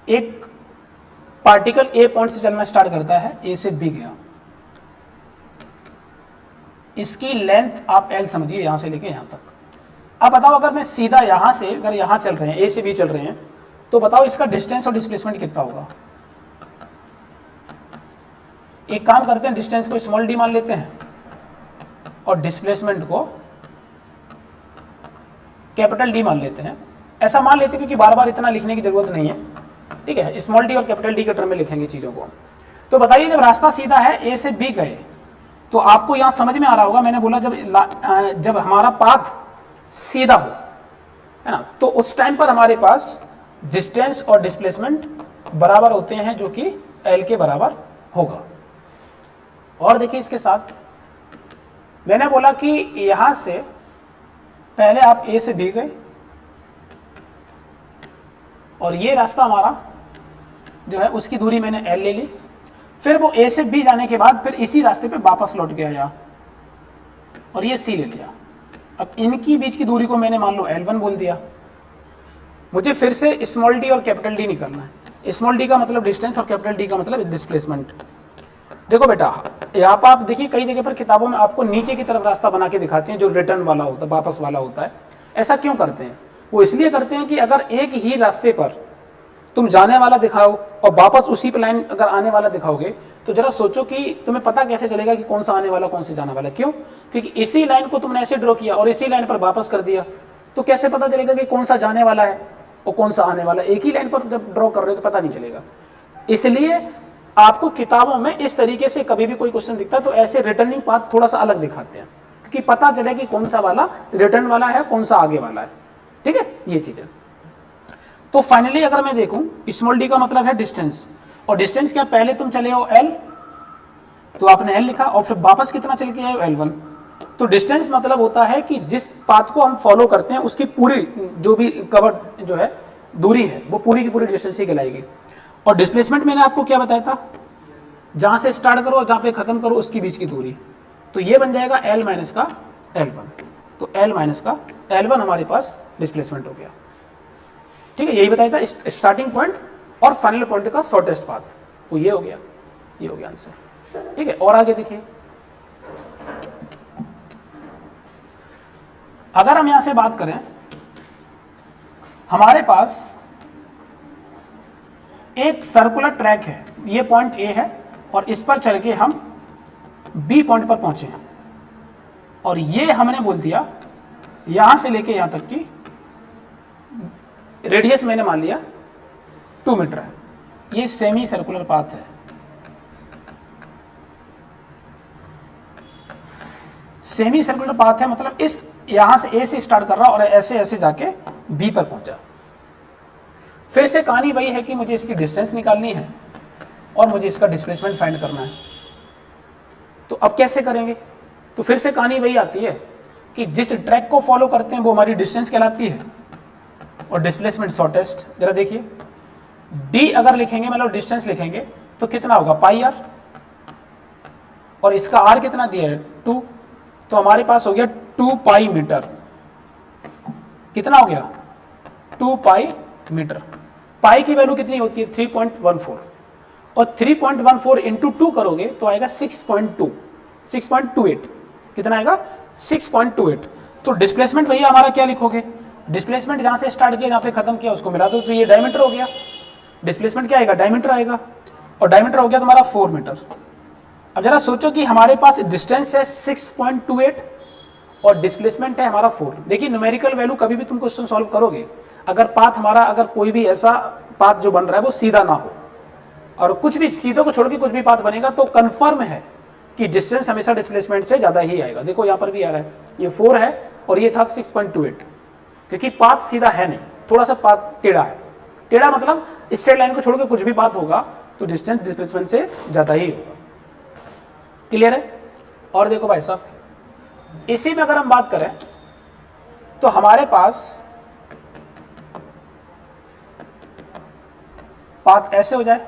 एक पार्टिकल ए पॉइंट से चलना स्टार्ट करता है, ए से बी गया, इसकी लेंथ आप एल समझिए यहां से लेके यहां तक। अब बताओ अगर मैं सीधा यहां से, अगर यहां चल रहे हैं, ए से बी चल रहे हैं, तो बताओ इसका डिस्टेंस और डिस्प्लेसमेंट कितना होगा। एक काम करते हैं, डिस्टेंस को स्मॉल डी मान लेते हैं और डिस्प्लेसमेंट को कैपिटल डी मान लेते हैं। ऐसा मान लेते हैं क्योंकि बार बार इतना लिखने की जरूरत नहीं है, ठीक है, स्मॉल डी और कैपिटल डी के टर्म में लिखेंगे चीजों को। तो बताइए जब रास्ता सीधा है, ए से बी गए, तो आपको यहां समझ में आ रहा होगा, मैंने बोला जब हमारा पाथ सीधा हो, है ना, तो उस टाइम पर हमारे पास डिस्टेंस और डिस्प्लेसमेंट बराबर होते हैं, जो कि एल के बराबर होगा। और देखिए इसके साथ मैंने बोला कि यहां से पहले आप ए से बी गए, और ये रास्ता हमारा जो है उसकी दूरी मैंने एल ले ली, फिर वो ए से बी जाने के बाद फिर इसी रास्ते पे वापस लौट के आया और ये सी ले लिया। अब इनकी बीच की दूरी को मैंने मान लो L1 बोल दिया। मुझे फिर से स्मॉल डी और कैपिटल डी निकालना है। स्मॉल डी का मतलब डिस्टेंस और कैपिटल डी का मतलब डिस्प्लेसमेंट। देखो बेटा, यहाँ पर आप देखिए कई जगह पर किताबों में आपको नीचे की तरफ रास्ता बना के दिखाते हैं जो रिटर्न वाला होता है, वापस वाला होता है। ऐसा क्यों करते हैं? वो इसलिए करते हैं कि अगर एक ही रास्ते पर तुम जाने वाला दिखाओ और वापस उसी पे लाइन अगर आने वाला दिखाओगे, तो जरा सोचो कि तुम्हें पता कैसे चलेगा कि कौन सा आने वाला कौन से जाने वाला। क्यों? क्योंकि इसी लाइन को तुमने ऐसे ड्रॉ किया और इसी लाइन पर वापस कर दिया, तो कैसे पता चलेगा कि कौन सा जाने वाला है और कौन सा आने वाला है? एक ही लाइन पर जब ड्रॉ कर रहे हो तो पता नहीं चलेगा। इसलिए आपको किताबों में इस तरीके से कभी भी कोई क्वेश्चन दिखता है तो ऐसे रिटर्निंग पाथ थोड़ा सा अलग दिखाते हैं कि पता चले कि कौन सा वाला रिटर्न वाला है, कौन सा आगे वाला है। ठीक है, ये चीज है। तो फाइनली अगर मैं देखूं, स्मॉल डी का मतलब है डिस्टेंस, और डिस्टेंस क्या, पहले तुम चले हो L, तो आपने L लिखा और फिर वापस कितना चल के आए हो L1। तो डिस्टेंस मतलब होता है कि जिस पाथ को हम फॉलो करते हैं उसकी पूरी जो भी कवर जो है दूरी है वो पूरी की पूरी डिस्टेंस ही कहलाएगी। और डिस्प्लेसमेंट मैंने आपको क्या बताया था, जहां से स्टार्ट करो और जहां पे खत्म करो उसकी बीच की दूरी। तो ये बन जाएगा L माइनस का L1। तो L माइनस का L1 हमारे पास डिस्प्लेसमेंट हो गया। ठीक है, यही बताया था स्टार्टिंग पॉइंट और फाइनल पॉइंट का शॉर्टेस्ट पाथ, वो ये हो गया, ये हो गया आंसर। ठीक है, और आगे देखिए, अगर हम यहां से बात करें, हमारे पास एक सर्कुलर ट्रैक है, ये पॉइंट ए है और इस पर चल के हम बी पॉइंट पर पहुंचे हैं, और ये हमने बोल दिया यहां से लेके यहां तक की रेडियस मैंने मान लिया 2 मीटर है। ये सेमी सर्कुलर पाथ है। सेमी सर्कुलर पाथ है मतलब इस यहां से ए से स्टार्ट कर रहा और ऐसे ऐसे जाके बी पर पहुंचा। फिर से कहानी वही है कि मुझे इसकी डिस्टेंस निकालनी है और मुझे इसका डिस्प्लेसमेंट फाइंड करना है। तो अब कैसे करेंगे? तो फिर से कहानी वही आती है कि जिस ट्रैक को फॉलो करते हैं वो हमारी डिस्टेंस कहलाती है और डिस्प्लेसमेंट शॉर्टेस्ट। जरा देखिए, डी अगर लिखेंगे मतलब डिस्टेंस लिखेंगे तो कितना होगा पाई आर, और इसका आर कितना दिया है 2, तो हमारे पास हो गया 2 पाई मीटर। कितना हो गया 2 पाई मीटर। पाई की वैल्यू कितनी होती है 3.14, और 3.14 इंटू 2 करोगे तो आएगा 6.28। कितना आएगा 6.28। तो डिस्प्लेसमेंट भैया हमारा क्या लिखोगे, डिस्प्लेसमेंट जहां से स्टार्ट किया जहां पे खत्म किया उसको मिला दो, तो ये डायमीटर हो गया। डिस्प्लेसमेंट क्या आएगा डायमीटर आएगा, और डायमीटर हो गया तुम्हारा 4 मीटर। अब जरा सोचो कि हमारे पास डिस्टेंस है 6.28 और डिस्प्लेसमेंट है हमारा 4। देखिए न्यूमेरिकल वैल्यू कभी भी तुम क्वेश्चन सॉल्व करोगे, अगर पाथ हमारा, अगर कोई भी ऐसा पाथ जो बन रहा है वो सीधा ना हो और कुछ भी सीधे को छोड़ के कुछ भी पाथ बनेगा, तो कंफर्म है कि डिस्टेंस हमेशा डिस्प्लेसमेंट से ज्यादा ही आएगा। देखो यहाँ पर भी आ रहा है, ये 4 है और ये था 6.28, क्योंकि पाथ सीधा है नहीं, थोड़ा सा पाथ टेढ़ा है। टेढ़ा मतलब स्ट्रेट लाइन को छोड़ के कुछ भी पाथ होगा तो डिस्टेंस डिस्प्लेसमेंट से ज्यादा ही होगा। क्लियर है? और देखो भाई साहब, इसी में अगर हम बात करें तो हमारे पास पाथ ऐसे हो जाए,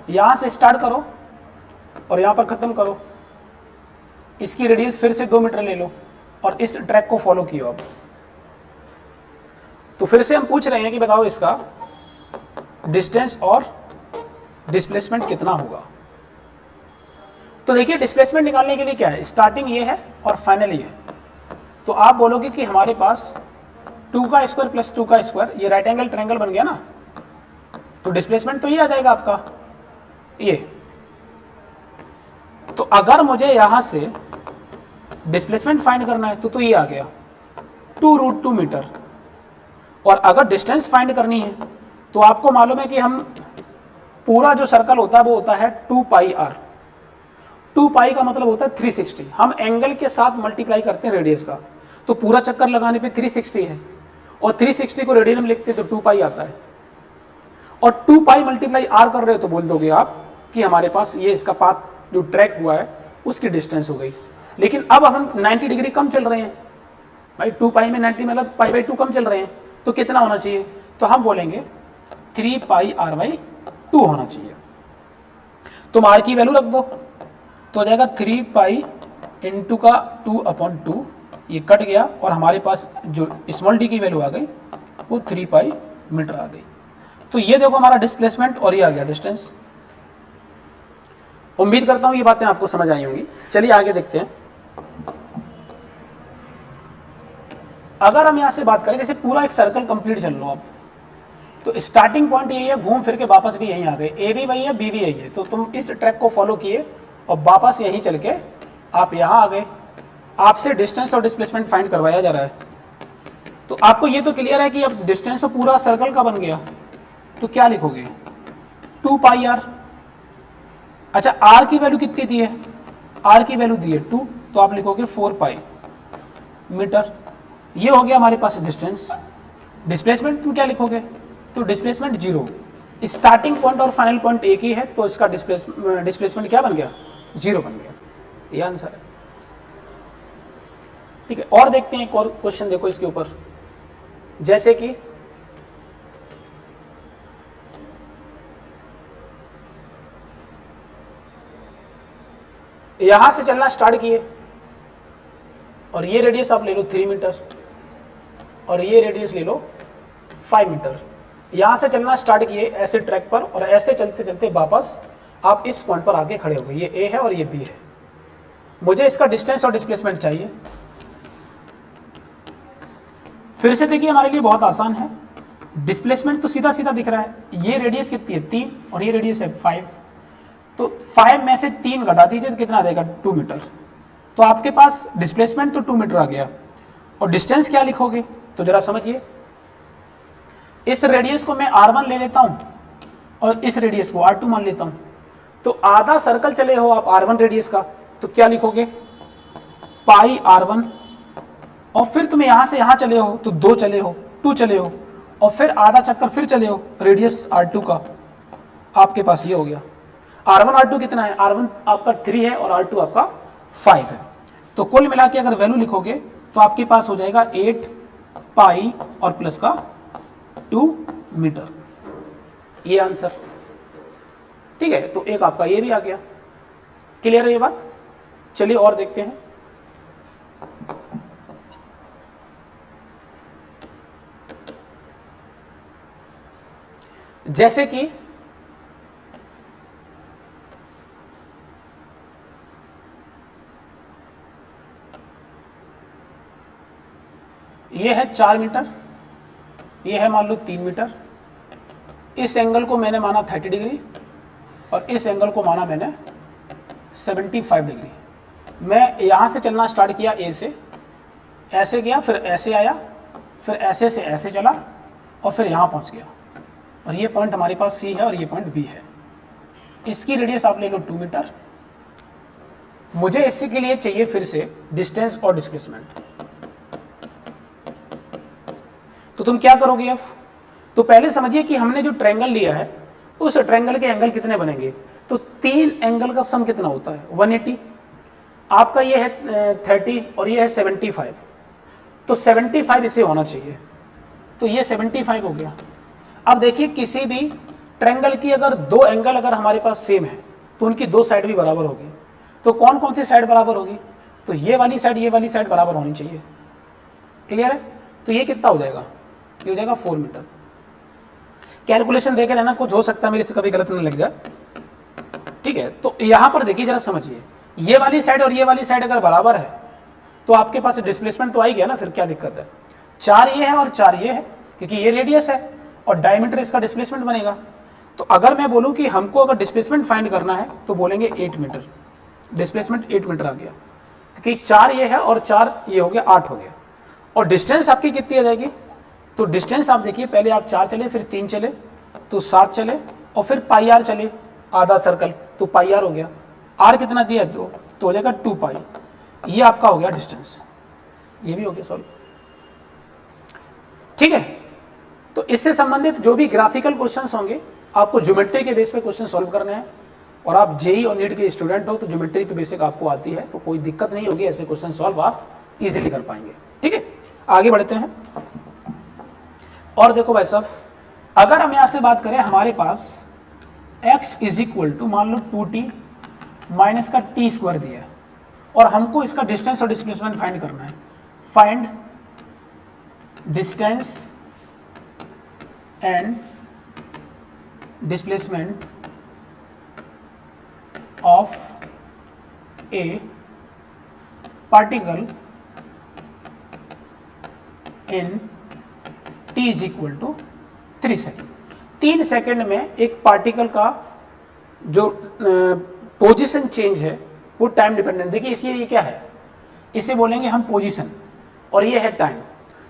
यहां से स्टार्ट करो और यहां पर खत्म करो, इसकी रेडियस फिर से 2 मीटर ले लो और इस ट्रैक को फॉलो किया। अब तो फिर से हम पूछ रहे हैं कि बताओ इसका डिस्टेंस और डिस्प्लेसमेंट कितना होगा। तो देखिए डिस्प्लेसमेंट निकालने के लिए क्या है, स्टार्टिंग ये है और फाइनल ये है। तो आप बोलोगे कि हमारे पास 2 का स्क्वायर प्लस 2 का स्क्वायर, ये राइट एंगल ट्रायंगल बन गया ना, तो डिस्प्लेसमेंट तो ये आ जाएगा आपका ये। तो अगर मुझे यहां से डिस्प्लेसमेंट फाइंड करना है तो ये आ गया 2√2 मीटर। और अगर डिस्टेंस फाइंड करनी है तो आपको मालूम है कि हम पूरा जो सर्कल होता है वो होता है 2 पाई आर। 2 पाई का मतलब होता है 360, हम एंगल के साथ मल्टीप्लाई करते हैं रेडियस का, तो पूरा चक्कर लगाने पे 360 है, और 360 को रेडियन में लिखते हैं तो 2 पाई आता है, और 2 पाई मल्टीप्लाई आर कर रहे हो तो बोल दोगे आप कि हमारे पास ये इसका पाथ जो ट्रैक हुआ है उसकी डिस्टेंस हो गई। लेकिन अब हम 90 डिग्री कम चल रहे हैं भाई, 2 पाई में 90 मतलब पाई बाई 2 कम चल रहे हैं, तो कितना होना चाहिए, तो हम बोलेंगे 3 पाई आर बाई 2 होना चाहिए। तुम आर की वैल्यू रख दो तो हो जाएगा 3 पाई इंटू का 2/2, ये कट गया और हमारे पास जो स्मॉल डी की वैल्यू आ गई वो 3 पाई मीटर आ गई। तो ये देखो हमारा डिस्प्लेसमेंट और ये आ गया डिस्टेंस। उम्मीद करता हूं ये बातें आपको समझ आई होंगी। चलिए आगे देखते हैं। अगर हम यहां से बात करें, जैसे पूरा एक सर्कल कंप्लीट चल लो आप, तो स्टार्टिंग पॉइंट यही है, घूम फिर के वापस भी यहीं आ गए, ए भी वही है बी भी यही है, तो तुम इस ट्रैक को फॉलो किए और वापस यहीं चल के आप यहां आ गए। आपसे डिस्टेंस और डिस्प्लेसमेंट फाइंड करवाया जा रहा है, तो आपको ये तो क्लियर है कि अब डिस्टेंस तो पूरा सर्कल का बन गया, तो क्या लिखोगे 2 पाई आर। अच्छा आर की वैल्यू कितनी दी है, आर की वैल्यू दी है 2, तो आप लिखोगे 4 पाई मीटर। ये हो गया हमारे पास डिस्टेंस। डिस्प्लेसमेंट तुम क्या लिखोगे, तो डिस्प्लेसमेंट 0, स्टार्टिंग पॉइंट और फाइनल पॉइंट एक ही है, तो इसका डिस्प्लेसमेंट क्या बन गया 0 बन गया। ये आंसर है। ठीक है, और देखते हैं एक और क्वेश्चन, देखो इसके ऊपर, जैसे कि यहां से चलना स्टार्ट किए और ये रेडियस आप ले लो 3 मीटर और ये रेडियस ले लो 5 मीटर। यहां से चलना स्टार्ट किए ऐसे ट्रैक पर और ऐसे चलते चलते वापस आप इस पॉइंट पर आके खड़े हो गए। ये ए है और ये बी है। मुझे इसका डिस्टेंस और डिस्प्लेसमेंट चाहिए। फिर से देखिए हमारे लिए बहुत आसान है, डिस्प्लेसमेंट तो सीधा सीधा दिख रहा है। ये रेडियस कितनी है 3 और ये रेडियस है 5, तो 5 में से 3 घटा दीजिए तो कितना आ जाएगा 2 मीटर। तो आपके पास डिस्प्लेसमेंट तो 2 मीटर आ गया और डिस्टेंस क्या लिखोगे, तो जरा समझिए। इस रेडियस को मैं r1 ले लेता हूं और इस रेडियस को r2 मान लेता हूं, तो आधा सर्कल चले हो आप r1 रेडियस का, तो क्या लिखोगे पाई r1, और फिर तुम यहां से यहां चले हो तो 2 चले हो, 2 चले हो, और फिर आधा चक्कर फिर चले हो रेडियस r2 का, आपके पास ये हो गया। R1 R2 कितना है, R1 आपका 3 है और R2 आपका 5 है। तो कुल मिला के अगर वैल्यू लिखोगे तो आपके पास हो जाएगा 8 पाई और प्लस का 2 मीटर, ये आंसर। ठीक है, तो एक आपका ये भी आ गया। क्लियर है ये बात? चलिए और देखते हैं। जैसे कि ये है 4 मीटर, ये है मान लो 3 मीटर। इस एंगल को मैंने माना 30 डिग्री और इस एंगल को माना मैंने 75 डिग्री। मैं यहाँ से चलना स्टार्ट किया, ए से ऐसे गया, फिर ऐसे आया, फिर ऐसे से ऐसे चला और फिर यहाँ पहुँच गया। और ये पॉइंट हमारे पास सी है और ये पॉइंट बी है। इसकी रेडियस आप ले लो 2 मीटर। मुझे इसी के लिए चाहिए फिर से डिस्टेंस और डिस्प्लेसमेंट। तो तुम क्या करोगे अब? तो पहले समझिए कि हमने जो ट्रायंगल लिया है उस ट्रायंगल के एंगल कितने बनेंगे। तो 3 एंगल का सम कितना होता है? 180। आपका ये है 30 और ये है 75। तो 75 इसे होना चाहिए, तो ये 75 हो गया। अब देखिए किसी भी ट्रायंगल की अगर 2 एंगल अगर हमारे पास सेम है तो उनकी 2 साइड भी बराबर होगी। तो कौन कौन सी साइड बराबर होगी? तो ये वाली साइड बराबर होनी चाहिए। क्लियर है? तो ये कितना हो जाएगा? ये हो जाएगा 4 मीटर। कैलकुलेशन देखे रहना, कुछ हो सकता है मेरे से कभी गलत नहीं लग जाए। ठीक है, तो यहां पर देखिए जरा समझिए, ये वाली साइड और ये वाली साइड अगर बराबर है तो आपके पास डिस्प्लेसमेंट तो आ ही गया ना, फिर क्या दिक्कत है। 4 ये है और 4 ये है, क्योंकि ये रेडियस है और डायमीटर इसका डिस्प्लेसमेंट बनेगा। तो अगर मैं बोलूं कि हमको अगर डिस्प्लेसमेंट फाइंड करना है तो बोलेंगे 8 मीटर। डिस्प्लेसमेंट 8 मीटर आ गया, क्योंकि 4 ये है और 4 ये हो गया, 8 हो गया। और डिस्टेंस आपकी कितनी आ जाएगी? तो डिस्टेंस आप देखिए, पहले आप 4 चले, फिर 3 चले, तो 7 चले, और फिर पाई आर चले, आधा सर्कल, तो पाई आर हो गया। आर कितना दिया? 2, तो हो जाएगा 2 पाई। ये आपका हो गया डिस्टेंस, ये भी हो गया सॉल्व। ठीक है, तो इससे संबंधित जो भी ग्राफिकल क्वेश्चंस होंगे आपको ज्योमेट्री के बेस पे क्वेश्चन सॉल्व करने हैं। और आप जेई और नीट के स्टूडेंट हो तो ज्योमेट्री तो बेसिक आपको आती है, तो कोई दिक्कत नहीं होगी, ऐसे क्वेश्चन सॉल्व आप इजीली कर पाएंगे। ठीक है, आगे बढ़ते हैं। और देखो भाई साहब, अगर हम यहां से बात करें, हमारे पास x इज इक्वल टू मान लो 2t माइनस का t स्क्वायर दिया है और हमको इसका डिस्टेंस और डिस्प्लेसमेंट फाइंड करना है। Find distance and displacement of a particle in t is equal to 3 second. 3 second में एक पार्टिकल का जो पोजीशन चेंज है वो टाइम डिपेंडेंट। देखिए इसलिए ये क्या है, इसे बोलेंगे हम पोजीशन और ये है टाइम।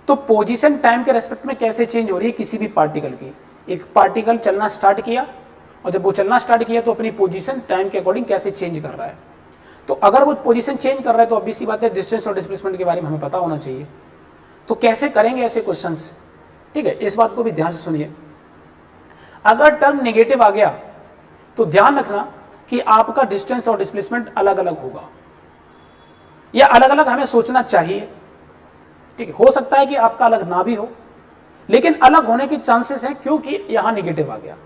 तो पोजीशन टाइम के रेस्पेक्ट में कैसे चेंज हो रही है किसी भी पार्टिकल की। एक पार्टिकल चलना स्टार्ट किया और जब वो चलना स्टार्ट किया तो अपनी पोजीशन टाइम के अकॉर्डिंग कैसे चेंज कर रहा है। तो अगर वो पोजीशन चेंज कर रहा है तो ऑब्वियस सी बात है डिस्टेंस और डिस्प्लेसमेंट के बारे में हमें पता होना चाहिए। तो कैसे करेंगे ऐसे क्वेश्चंस? ठीक है, इस बात को भी ध्यान से सुनिए। अगर टर्म नेगेटिव आ गया तो ध्यान रखना कि आपका डिस्टेंस और डिस्प्लेसमेंट अलग अलग होगा, या अलग अलग हमें सोचना चाहिए। ठीक है, हो सकता है कि आपका अलग ना भी हो, लेकिन अलग होने की चांसेस हैं क्योंकि यहां नेगेटिव आ गया।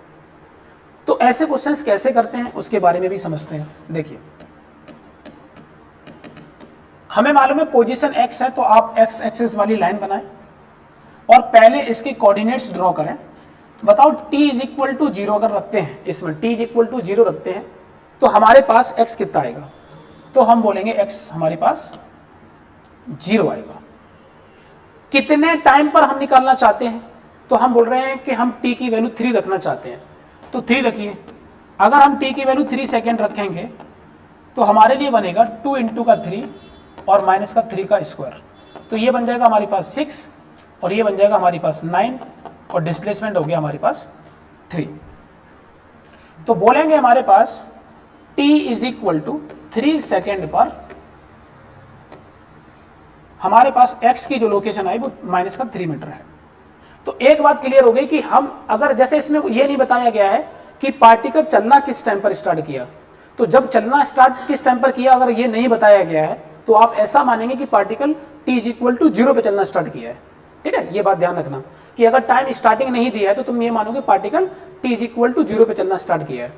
तो ऐसे क्वेश्चंस कैसे करते हैं उसके बारे में भी समझते हैं। देखिए, हमें मालूम है पोजीशन x है, तो आप x एक्सिस वाली लाइन बनाएं और पहले इसके कोऑर्डिनेट्स ड्रॉ करें। बताओ t इज इक्वल टू 0 अगर रखते हैं, इसमें t इज इक्वल टू 0 रखते हैं तो हमारे पास x कितना आएगा? तो हम बोलेंगे x हमारे पास 0 आएगा। कितने टाइम पर हम निकालना चाहते हैं? तो हम बोल रहे हैं कि हम t की वैल्यू 3 रखना चाहते हैं, तो 3 रखिए। अगर हम t की वैल्यू 3 सेकेंड रखेंगे तो हमारे लिए बनेगा 2 इंटू का 3 और माइनस का 3 का स्क्वायर, तो ये बन जाएगा हमारे पास 6 और ये बन जाएगा हमारे पास 9 और डिस्प्लेसमेंट हो गया हमारे पास 3। तो बोलेंगे हमारे पास t is equal to 3 second पर हमारे पास x की जो लोकेशन आई वो माइनस का 3 मीटर है। तो एक बात क्लियर हो गई कि हम अगर जैसे इसमें ये नहीं बताया गया है कि पार्टिकल चलना किस टाइम पर स्टार्ट किया। तो जब चलना स्टार्ट किस टाइम पर किया अगर ये नहीं बताया गया है तो आप ऐसा मानेंगे कि particle t is equal to 0 पे चलना स्टार्ट किया है। ठीक है, ये बात ध्यान रखना कि अगर टाइम स्टार्टिंग नहीं दिया है तो तुम ये मानोगे particle t is equal to 0 पे चलना स्टार्ट किया है।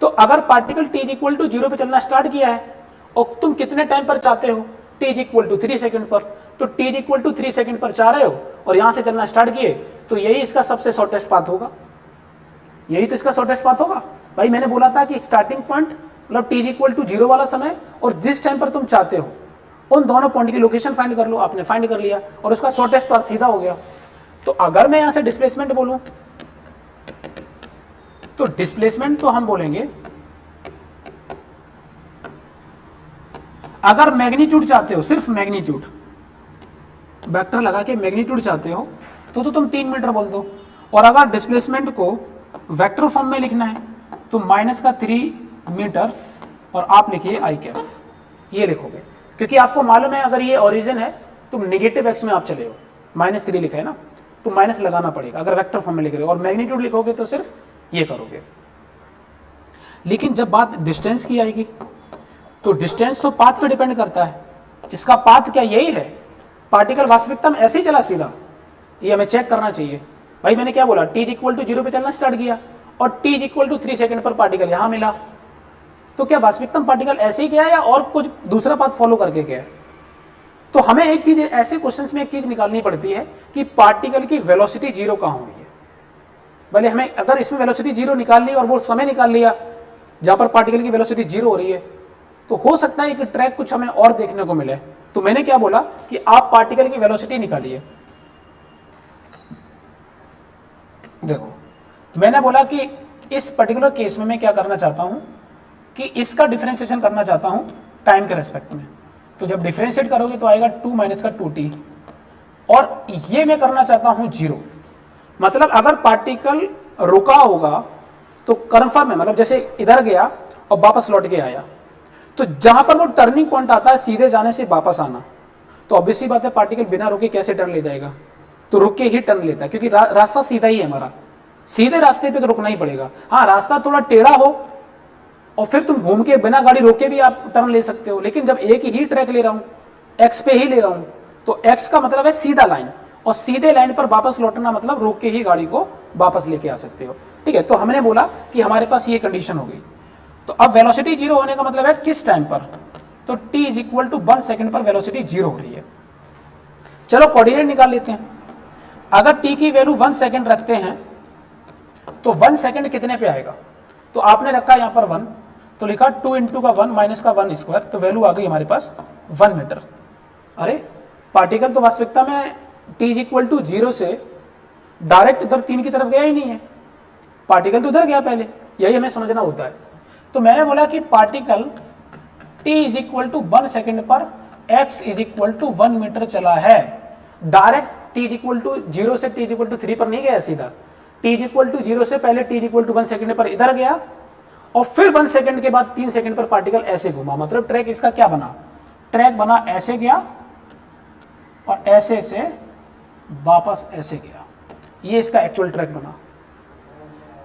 तो अगर particle t is equal to 0 पे चलना स्टार्ट किया है और तुम कितने टाइम पर चाहते हो, t is equal to 3 second पर, तो t is equal to 3 second पर चाह रहे हो और यहां से चलना स्टार्ट किए, तो यही इसका सबसे शॉर्टेस्ट पाथ होगा। यही तो इसका शॉर्टेस्ट पाथ होगा। भाई मैंने बोला था कि स्टार्टिंग पॉइंट मतलब t इज इक्वल टू 0 वाला समय और जिस टाइम पर तुम चाहते हो उन दोनों पॉइंट की लोकेशन फाइंड कर लो। आपने फाइंड कर लिया और उसका शॉर्टेस्ट पाथ सीधा हो गया। तो अगर मैं यहां से डिस्प्लेसमेंट बोलूं तो डिस्प्लेसमेंट तो हम बोलेंगे, अगर मैग्नीट्यूड चाहते हो, सिर्फ मैग्नीट्यूड वेक्टर लगा के मैग्नीट्यूड चाहते हो तो तुम 3 मीटर बोल दो। और अगर डिस्प्लेसमेंट को वेक्टर फॉर्म में लिखना है तो -3 मीटर और आप लिखिए आई कैप, ये लिखोगे क्योंकि आपको मालूम है अगर ये ओरिजिन है तो नेगेटिव एक्स में आप चले हो, -3 लिखा है ना तो माइनस लगाना पड़ेगा अगर वेक्टर फॉर्म में लिख रहे हो। और मैग्नीट्यूड लिखोगे तो सिर्फ ये करोगे। लेकिन जब बात डिस्टेंस की आएगी तो डिस्टेंस तो पाथ पे डिपेंड करता है। इसका पाथ क्या यही है, पार्टिकल वास्तविकता में ऐसे ही चला सीधा, ये हमें चेक करना चाहिए। भाई मैंने क्या बोला, t इज इक्वल टू 0 पे चलना स्टार्ट किया और t is equal to 3 second पर पार्टिकल यहां मिला, तो क्या वास्तविकता में पार्टिकल ऐसे ही गया या और कुछ दूसरा पाथ फॉलो करके गया? तो हमें एक चीज, ऐसे क्वेश्चंस में एक चीज निकालनी पड़ती है कि पार्टिकल की वेलोसिटी 0 कहां हुई है। भले हमें अगर इसमें वेलोसिटी 0 निकाल ली और वो समय निकाल लिया जहां पर पार्टिकल की वेलोसिटी 0 हो रही है, तो हो सकता है कि ट्रैक कुछ हमें और देखने को मिले। तो मैंने क्या बोला कि आप पार्टिकल की वेलोसिटी निकालिए। देखो मैंने बोला कि इस पर्टिकुलर केस में मैं क्या करना चाहता हूं कि इसका डिफरेंशिएशन करना चाहता हूं टाइम के रेस्पेक्ट में। तो जब डिफरेंशिएट करोगे तो आएगा 2 माइनस का 2t, और ये मैं करना चाहता हूं 0। मतलब अगर पार्टिकल रुका होगा तो कन्फर्म है, मतलब जैसे इधर गया और वापस लौट के आया, तो जहां पर वो टर्निंग पॉइंट आता है सीधे जाने से वापस आना, तो ऑब्वियस सी बात है पार्टिकल बिना रुके कैसे टर्न ले जाएगा, तो रुक के ही टर्न लेता है क्योंकि रास्ता सीधा ही है हमारा, सीधे रास्ते पे तो रुकना ही पड़ेगा। हाँ रास्ता थोड़ा टेढ़ा हो और फिर तुम घूम के बिना गाड़ी रोके भी आप टर्न ले सकते हो, लेकिन जब एक ही ट्रैक ले रहा हूं, एक्स पे ही ले रहा हूं, तो एक्स का मतलब है सीधा लाइन, और सीधे लाइन पर वापस लौटना मतलब रोक के ही गाड़ी को वापस लेके आ सकते हो। ठीक है, तो हमने बोला कि हमारे पास ये कंडीशन हो गई। तो अब वेलोसिटी 0 होने का मतलब है किस टाइम पर, तो t is equal to 1 second पर वेलोसिटी 0 हो रही है। चलो कोऑर्डिनेट निकाल लेते हैं। अगर t की वैल्यू 1 सेकंड रखते हैं तो 1 सेकंड कितने पे आएगा, तो आपने रखा यहां पर 1, तो लिखा 2 इंटू का 1 माइनस का 1 स्क्वायर, तो वैल्यू आ गई हमारे पास 1 मीटर। अरे पार्टिकल तो वास्तविकता में t इज इक्वल टू 0 से डायरेक्ट उधर 3 की तरफ गया ही नहीं है, पार्टिकल तो उधर गया पहले, यही हमें समझना होता है। तो मैंने बोला कि particle t is equal to 1 second पर x is equal to 1 metre चला है। Direct t is equal to 0 से t इज इक्वल टू 3 पर नहीं गया सीधा, t इज इक्वल टू 0 से पहले t is equal to 1 second पर इधर गया और फिर 1 सेकेंड के बाद 3 सेकेंड पर पार्टिकल ऐसे घूमा। मतलब ट्रैक इसका क्या बना, ट्रैक बना ऐसे गया और ऐसे से वापस ऐसे गया, ये इसका एक्चुअल ट्रैक बना।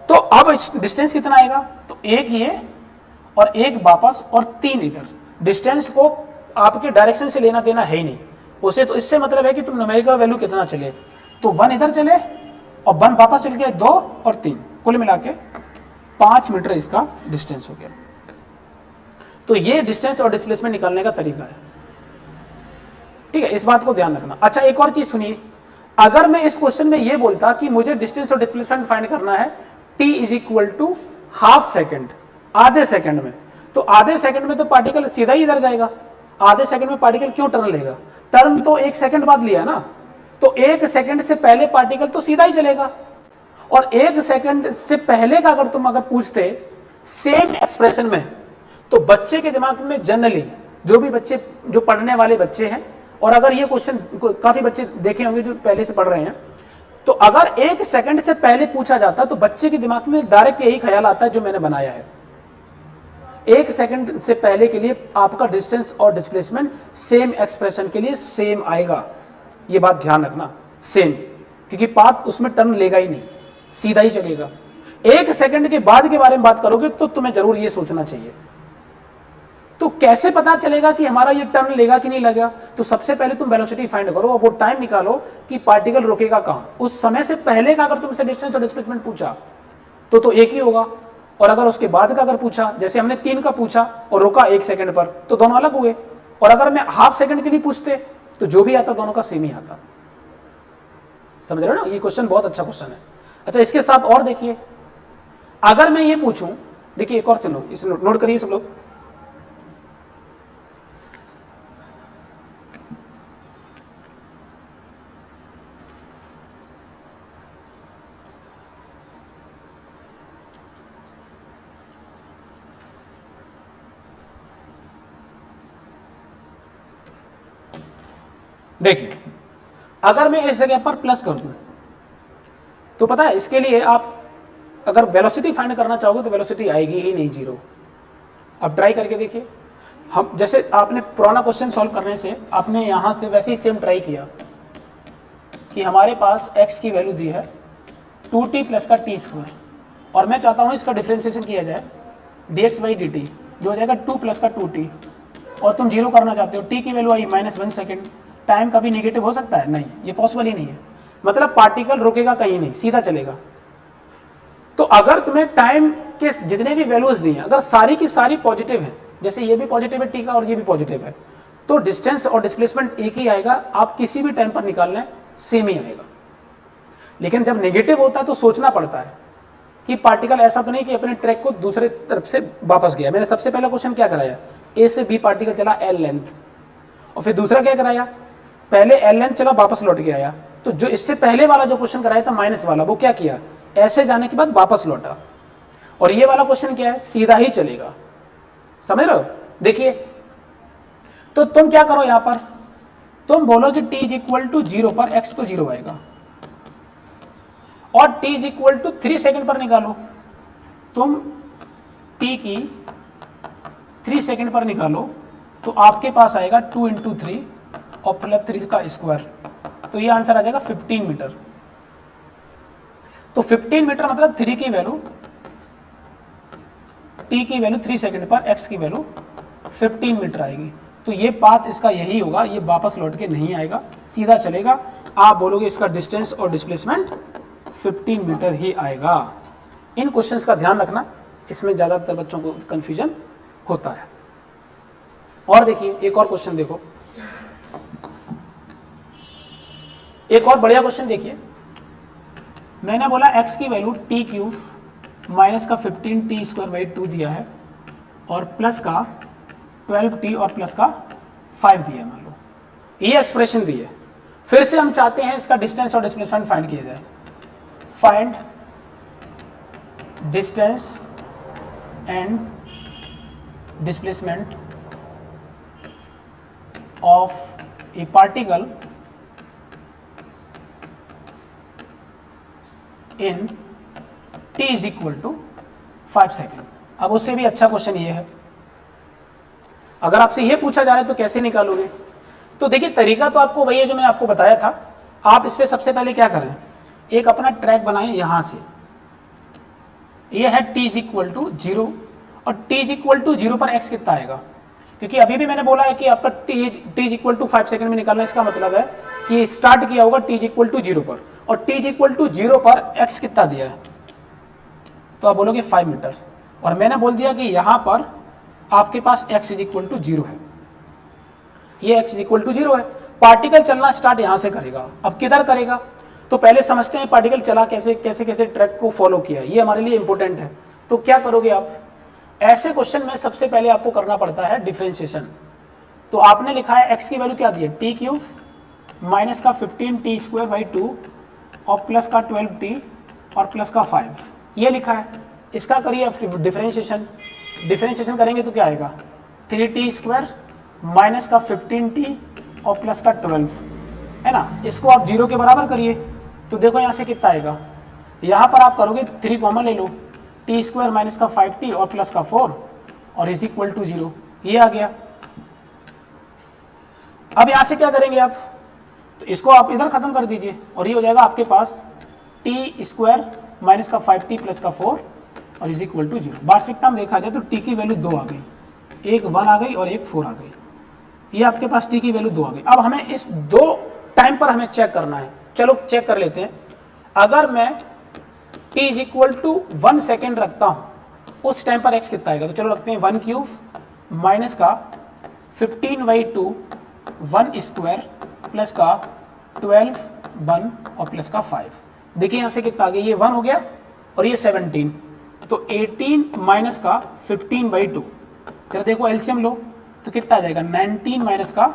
तो अब डिस्टेंस कितना आएगा, तो एक ये और एक वापस और 3 इधर। डिस्टेंस को आपके डायरेक्शन से लेना देना है ही नहीं उसे, तो इससे मतलब है कि तुम न्यूमेरिकल वैल्यू कितना चले, तो 1 इधर चले और 1 वापस चल गया, 2 और 3, कुल मिला के 5 मीटर इसका डिस्टेंस हो गया। तो ये डिस्टेंस और डिस्प्लेसमेंट निकालने का तरीका है। ठीक है, इस बात को ध्यान रखना। अच्छा एक और चीज सुनिए, अगर मैं इस क्वेश्चन में ये बोलता कि मुझे डिस्टेंस और डिस्प्लेसमेंट फाइंड करना है t is equal to half second, आधे सेकंड में, तो आधे सेकंड में तो पार्टिकल सीधा ही इधर जाएगा। आधे सेकंड में पार्टिकल क्यों टर्न लेगा, टर्न तो 1 सेकंड बाद लिया ना, तो 1 सेकंड से पहले पार्टिकल तो सीधा ही चलेगा। और 1 सेकंड से पहले का अगर तुम अगर पूछते सेम एक्सप्रेशन में, तो बच्चे के दिमाग में जनरली जो भी बच्चे जो पढ़ने वाले बच्चे हैं, और अगर ये क्वेश्चन काफी बच्चे देखे होंगे जो पहले से पढ़ रहे हैं, तो अगर 1 सेकंड से पहले पूछा जाता तो बच्चे के दिमाग में डायरेक्ट यही ख्याल आता है जो मैंने बनाया है। 1 सेकंड से पहले के लिए आपका डिस्टेंस और डिस्प्लेसमेंट सेम एक्सप्रेशन के लिए सेम आएगा, ये बात ध्यान रखना, सेम, क्योंकि पाथ उसमें टर्न लेगा ही नहीं, सीधा ही चलेगा। 1 सेकंड के बाद के बारे में बात करोगे तो तुम्हें जरूर ये सोचना चाहिए। तो कैसे पता चलेगा कि हमारा ये टर्न लेगा कि नहीं लगेगा? तो सबसे पहले तुम वेलोसिटी फाइंड करो और वो टाइम निकालो कि पार्टिकल रुकेगा कहां। उस समय से पहले का अगर तुमसे डिस्टेंस और डिस्प्लेसमेंट पूछा तो एक ही होगा, और अगर उसके बाद का अगर पूछा, जैसे हमने 3 का पूछा और रुका 1 सेकंड पर, तो दोनों अलग हुए। और अगर मैं हाफ सेकंड के लिए पूछते तो जो भी आता दोनों का सेम ही आता। समझ रहे हो ना? ये क्वेश्चन बहुत अच्छा क्वेश्चन है। अच्छा, इसके साथ और देखिए, अगर मैं ये पूछूं, देखिए एक और चलो इसे नोट करिए सब लोग। देखिए, अगर मैं इस जगह पर प्लस कर दूं तो पता है इसके लिए आप अगर वेलोसिटी फाइंड करना चाहोगे तो वेलोसिटी आएगी ही नहीं, 0। अब ट्राई करके देखिए। हम जैसे आपने पुराना क्वेश्चन सॉल्व करने से आपने यहां से वैसे ही सेम ट्राई किया कि हमारे पास x की वैल्यू दी है 2t प्लस का t² और मैं चाहता हूं इसका डिफरेंशिएशन किया जाए dx/dt, जो हो जाएगा 2 प्लस का 2t, और तुम 0 करना चाहते हो। t की वैल्यू आई -1 सेकेंड। टाइम कभी नेगेटिव हो सकता है? नहीं, ये पॉसिबल ही नहीं है। मतलब पार्टिकल रुकेगा कहीं नहीं, सीधा चलेगा। तो अगर तुम्हें टाइम के जितने भी वैल्यूज दी हैं अगर सारी की सारी पॉजिटिव है, जैसे ये भी पॉजिटिव है टी का और ये भी पॉजिटिव है, तो डिस्टेंस और डिस्प्लेसमेंट एक ही आएगा। आप किसी भी टाइम पर निकाल लें सेम ही आएगा। लेकिन जब नेगेटिव होता है तो सोचना पड़ता है कि पार्टिकल ऐसा तो नहीं कि अपने ट्रैक को दूसरे तरफ से वापस गया। मैंने सबसे पहला क्वेश्चन क्या कराया, ए से बी पार्टिकल चला एल लेंथ, और फिर दूसरा क्या कराया, पहले एल लेंथ चला वापस लौट के आया। तो जो इससे पहले वाला जो क्वेश्चन कराया था माइनस वाला, वो क्या किया, ऐसे जाने के बाद वापस लौटा। और ये वाला क्वेश्चन क्या है, सीधा ही चलेगा। समझ रहे हो? देखिए, तो तुम क्या करो, यहां पर तुम बोलो कि t = 0 पर x तो 0 आएगा, और t = 3 सेकंड पर निकालो। तुम t की 3 सेकंड पर निकालो तो आपके पास आएगा 2 × 3 और प्लस 3 का स्क्वायर, तो ये आंसर आ जाएगा 15 मीटर। तो 15 मीटर मतलब 3 की वैल्यू, t की वैल्यू 3 सेकंड पर, x की वैल्यू 15 मीटर आएगी। तो ये पाथ इसका यही होगा, ये वापस लौट के नहीं आएगा, सीधा चलेगा। आप बोलोगे इसका डिस्टेंस और डिस्प्लेसमेंट 15 मीटर ही आएगा। इन क्वेश्चंस का ध्यान रखना, इसमें ज़्यादातर बच्चों को कंफ्यूजन होता है। और देखिए एक और क्वेश्चन देखो, एक और बढ़िया क्वेश्चन देखिए। मैंने बोला x की वैल्यू t³ माइनस का 15t² 2 दिया है, और प्लस का 12t और प्लस का 5 दिया है, मान लो ये एक्सप्रेशन दी है। फिर से हम चाहते हैं इसका डिस्टेंस और डिस्प्लेसमेंट फाइंड किया जाए। Find distance and displacement of a particle in t = 5 second. अब उससे भी अच्छा क्वेश्चन ये है, अगर आपसे ये पूछा जा रहा है तो कैसे निकालोगे? तो देखिए तरीका तो आपको वही है जो मैंने आपको बताया था। आप इस पे सबसे पहले क्या करें, एक अपना ट्रैक बनाएं यहां से, ये है t = 0, और t = 0 पर x कितना आएगा, क्योंकि अभी भी मैंने बोला है कि आपका t = 5 सेकंड में निकालना। इसका मतलब है कि स्टार्ट किया होगा t = 0 पर, और t = 0 पर x कितना दिया है, तो आप बोलोगे 5 मीटर। और मैंने बोल दिया कि यहां पर आपके पास x = 0 है, ये x = 0 है। पार्टिकल चलना स्टार्ट यहां से करेगा। अब किधर करेगा, तो पहले समझते हैं पार्टिकल चला कैसे कैसे कैसे ट्रैक को फॉलो किया, ये हमारे लिए इंपॉर्टेंट है। तो क्या करोगे आप, ऐसे क्वेश्चन में सबसे पहले आपको करना पड़ता है डिफरेंशिएशन। तो आपने लिखा है x की वैल्यू क्या दी है, t³ माइनस का 15t² 2 और प्लस का 12t और प्लस का 5, ये लिखा है। इसका करिए डिफरेंशिएशन। डिफरेंशिएशन करेंगे तो क्या आएगा, 3t² माइनस का 15t और प्लस का 12, है ना। इसको आप 0 के बराबर करिए, तो देखो यहाँ से कितना आएगा। यहाँ पर आप करोगे 3 कॉमन ले लो, t² माइनस का 5t और प्लस का 4 और इज इक्वल टू 0, ये आ गया। अब यहाँ से क्या करेंगे आप, तो इसको आप इधर खत्म कर दीजिए, और ये हो जाएगा आपके पास t² माइनस का 5t प्लस का 4 और इज इक्वल टू 0। वास्तविकता में देखा जाए तो t की वैल्यू 2 आ गई, एक 1 आ गई और एक 4 आ गई। ये आपके पास t की वैल्यू 2 आ गई। अब हमें इस दो टाइम पर हमें चेक करना है। चलो चेक कर लेते हैं। अगर मैं t is equal to 1 second रखता हूं, उस टाइम पर x कितना आएगा? तो चलो रखते हैं 1 क्यूब माइनस का 15/2 1 स्क्वायर प्लस का 12 1 और प्लस का 5। देखिए यहां से कितना आ गया, ये 1 हो गया और ये 17, तो 18 माइनस का 15/2। जरा देखो एलसीएम लो तो कितना आ जाएगा, 19 माइनस का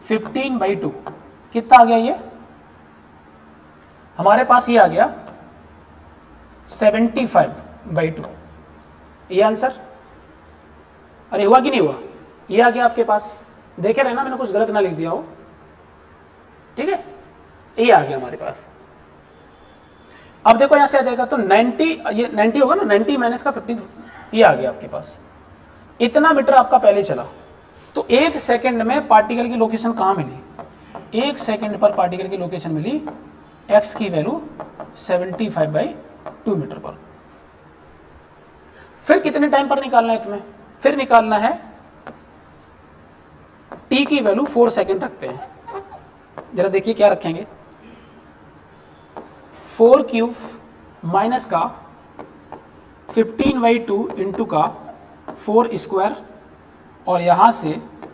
15/2 कितना आ गया? ये हमारे पास ये आ गया 75/2। ये आंसर, अरे हुआ कि नहीं हुआ? ये आ गया आपके पास, देखे रहे ना, मैंने कुछ गलत ना लिख दिया हो, ठीक है? ये आ गया हमारे पास। अब देखो यहां से आ जाएगा तो 90, ये 90 होगा ना, 90 माइनस का 15, ये आ गया आपके पास। इतना मीटर आपका पहले चला, तो 1 सेकंड में पार्टिकल की लोकेशन कहां मिली? 1 सेकंड पर पार्टिकल की लोकेशन मिली x की वैल्यू 75/2 मीटर पर। फिर कितने टाइम पर निकालना है तुम्हें? फिर निकालना है t की वैल्यू 4 सेकंड रखते हैं। जरा देखिए क्या रखेंगे, 4 क्यूब माइनस का 15/2 इंटू का 4 स्क्वायर और यहां से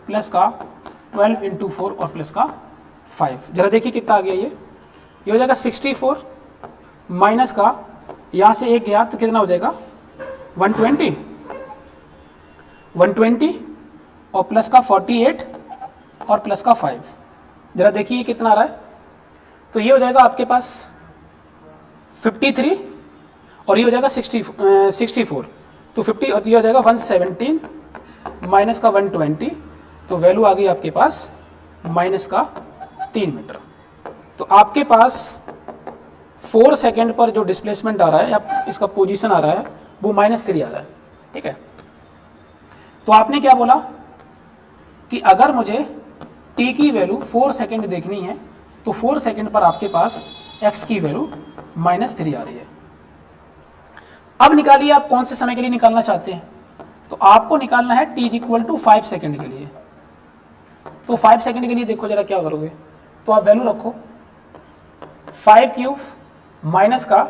प्लस का 12 इंटू 4 और प्लस का 5। जरा देखिए कितना आ गया, ये हो जाएगा 64 माइनस का, यहां से एक गया तो कितना हो जाएगा 120 और प्लस का 48 और प्लस का 5। जरा देखिए ये कितना आ रहा है, तो ये हो जाएगा आपके पास 53 और ये हो जाएगा 64, तो 50 और ये हो जाएगा 117 माइनस का 120, तो वैल्यू आ गई आपके पास माइनस का 3 मीटर। तो आपके पास 4 सेकेंड पर जो डिस्प्लेसमेंट आ रहा है या इसका पोजीशन आ रहा है वो -3 आ रहा है, ठीक है? तो आपने क्या बोला कि अगर मुझे t की वैल्यू 4 सेकेंड देखनी है तो 4 सेकेंड पर आपके पास x की वैल्यू -3 आ रही है। अब निकालिए आप कौन से समय के लिए निकालना चाहते हैं। तो आपको निकालना है t इक्वल टू 5 सेकेंड के लिए। तो 5 सेकेंड के लिए देखो जरा क्या करोगे, तो आप वैल्यू रखो 5 क्यूब माइनस का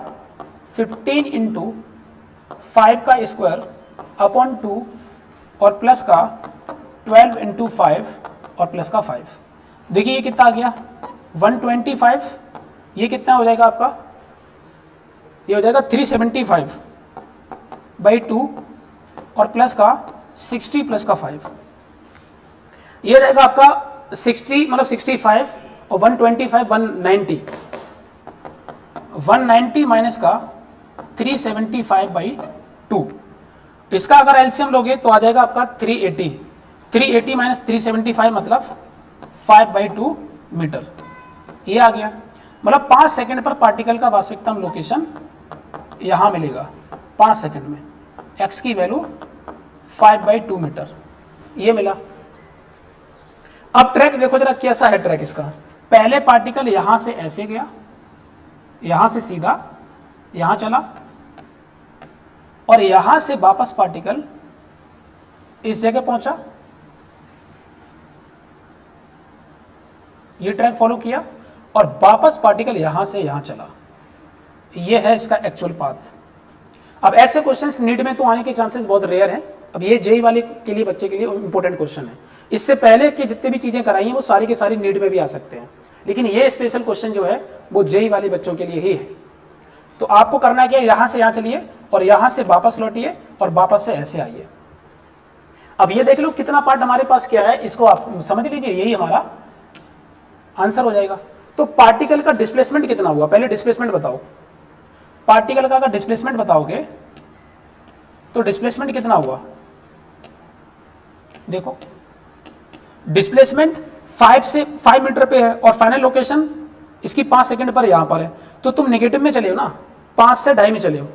15 इंटू 5 का स्क्वायर अपॉन 2 और प्लस का 12 इंटू 5 और प्लस का 5। देखिए ये कितना आ गया 125, ये कितना हो जाएगा आपका, ये हो जाएगा 375/2 और प्लस का 60 प्लस का 5। ये रहेगा आपका 60 मतलब 65 और 125 190 माइनस का 375/2। इसका अगर एलसीएम लोगे तो आ जाएगा आपका 380 माइनस 375 मतलब 5/2 मीटर। ये आ गया, मतलब 5 सेकंड पर पार्टिकल का वास्तविकतम लोकेशन यहां मिलेगा 5 सेकंड में। x की वैल्यू 5/2 मीटर, ये मिला। अब ट्रैक देखो जरा कैसा है ट्रैक इसका। पहले पार्टिकल यहां से ऐसे गया, यहां से सीधा यहां चला और यहां से वापस पार्टिकल इस जगह पहुंचा, ये ट्रैक फॉलो किया और वापस पार्टिकल यहां से यहां चला। ये है इसका एक्चुअल पाथ। अब ऐसे क्वेश्चंस नीट में तो आने के चांसेस बहुत रेयर हैं। अब ये जेई वाले के लिए बच्चे के लिए इंपॉर्टेंट क्वेश्चन है। इससे पहले के जितने भी चीजें कराई हैं वो सारी की सारी नीट में भी आ सकते हैं, लेकिन ये स्पेशल क्वेश्चन जो है वो जेई वाले बच्चों के लिए ही है। तो आपको करना क्या है, यहां से यहां चलिए और यहां से वापस लौटिए और वापस से ऐसे आइए। अब ये देख लो कितना पार्ट हमारे पास क्या है, इसको आप समझ लीजिए, यही हमारा आंसर हो जाएगा। तो पार्टिकल का डिस्प्लेसमेंट कितना हुआ, पहले डिस्प्लेसमेंट बताओ। पार्टिकल का अगर डिस्प्लेसमेंट बताओगे तो डिस्प्लेसमेंट कितना हुआ, देखो डिस्प्लेसमेंट 5 मीटर पे है और फाइनल लोकेशन इसकी 5 सेकंड पर यहां पर है। तो तुम नेगेटिव में चले हो ना, 5 से 2.5 में चले हो,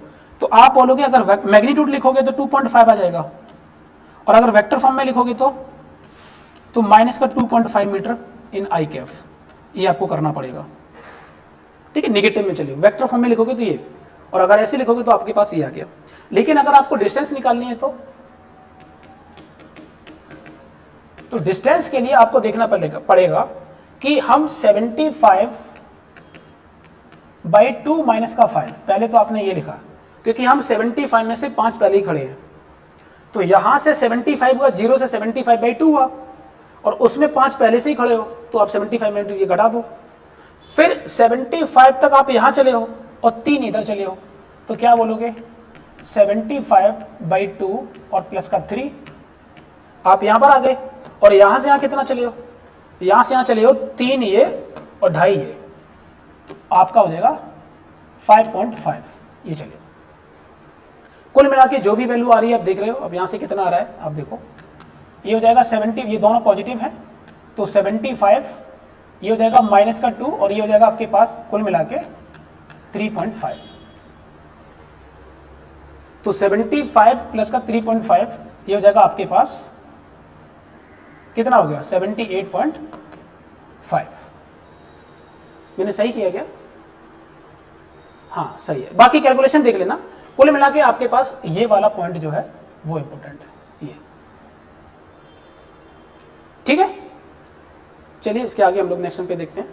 तो आप बोलोगे अगर मैग्नीट्यूड लिखोगे तो 2.5 आ जाएगा और अगर वेक्टर फॉर्म में लिखोगे तो माइनस का 2.5 मीटर इन आई कैफ, ये आपको करना पड़ेगा, ठीक है। नेगेटिव में चलिए, वेक्टर फॉर्म में लिखोगे तो ये, और अगर ऐसे लिखोगे तो आपके पास ये आ गया। लेकिन अगर आपको डिस्टेंस निकालनी है तो डिस्टेंस के लिए आपको देखना पड़ेगा कि हम 75/2 माइनस का 5, पहले तो आपने ये लिखा क्योंकि हम 75 में से 5 पहले ही खड़े हैं, तो यहां से 75 हुआ, 0 से 75/2 हुआ, और उसमें 5 पहले से ही खड़े हो, तो आप 75/2 ये घटा दो। फिर 75 तक आप यहां चले हो और 3 इधर चले हो, तो क्या बोलोगे 75/2 और प्लस का 3, आप यहां पर आ गए। और यहां से यहां कितना चले हो, यहां से यहां चले हो 3 ये और 2.5 ये, तो आपका हो जाएगा 5.5 ये चले। कुल मिला के जो भी वैल्यू आ रही है आप देख रहे हो, अब यहां से कितना आ रहा है आप देखो, ये हो जाएगा 70, ये दोनों पॉजिटिव है तो 75, ये हो जाएगा माइनस का 2 और ये हो जाएगा आपके पास कुल मिला के 3.5। तो 75 प्लस का 3.5 ये हो जाएगा आपके पास कितना हो गया 78.5। मैंने सही किया क्या? हाँ सही है, बाकी कैलकुलेशन देख लेना। कुल मिला के आपके पास ये वाला पॉइंट जो है वो इंपॉर्टेंट है ये, ठीक है। चलिए इसके आगे हम लोग नेक्स्ट पे देखते हैं।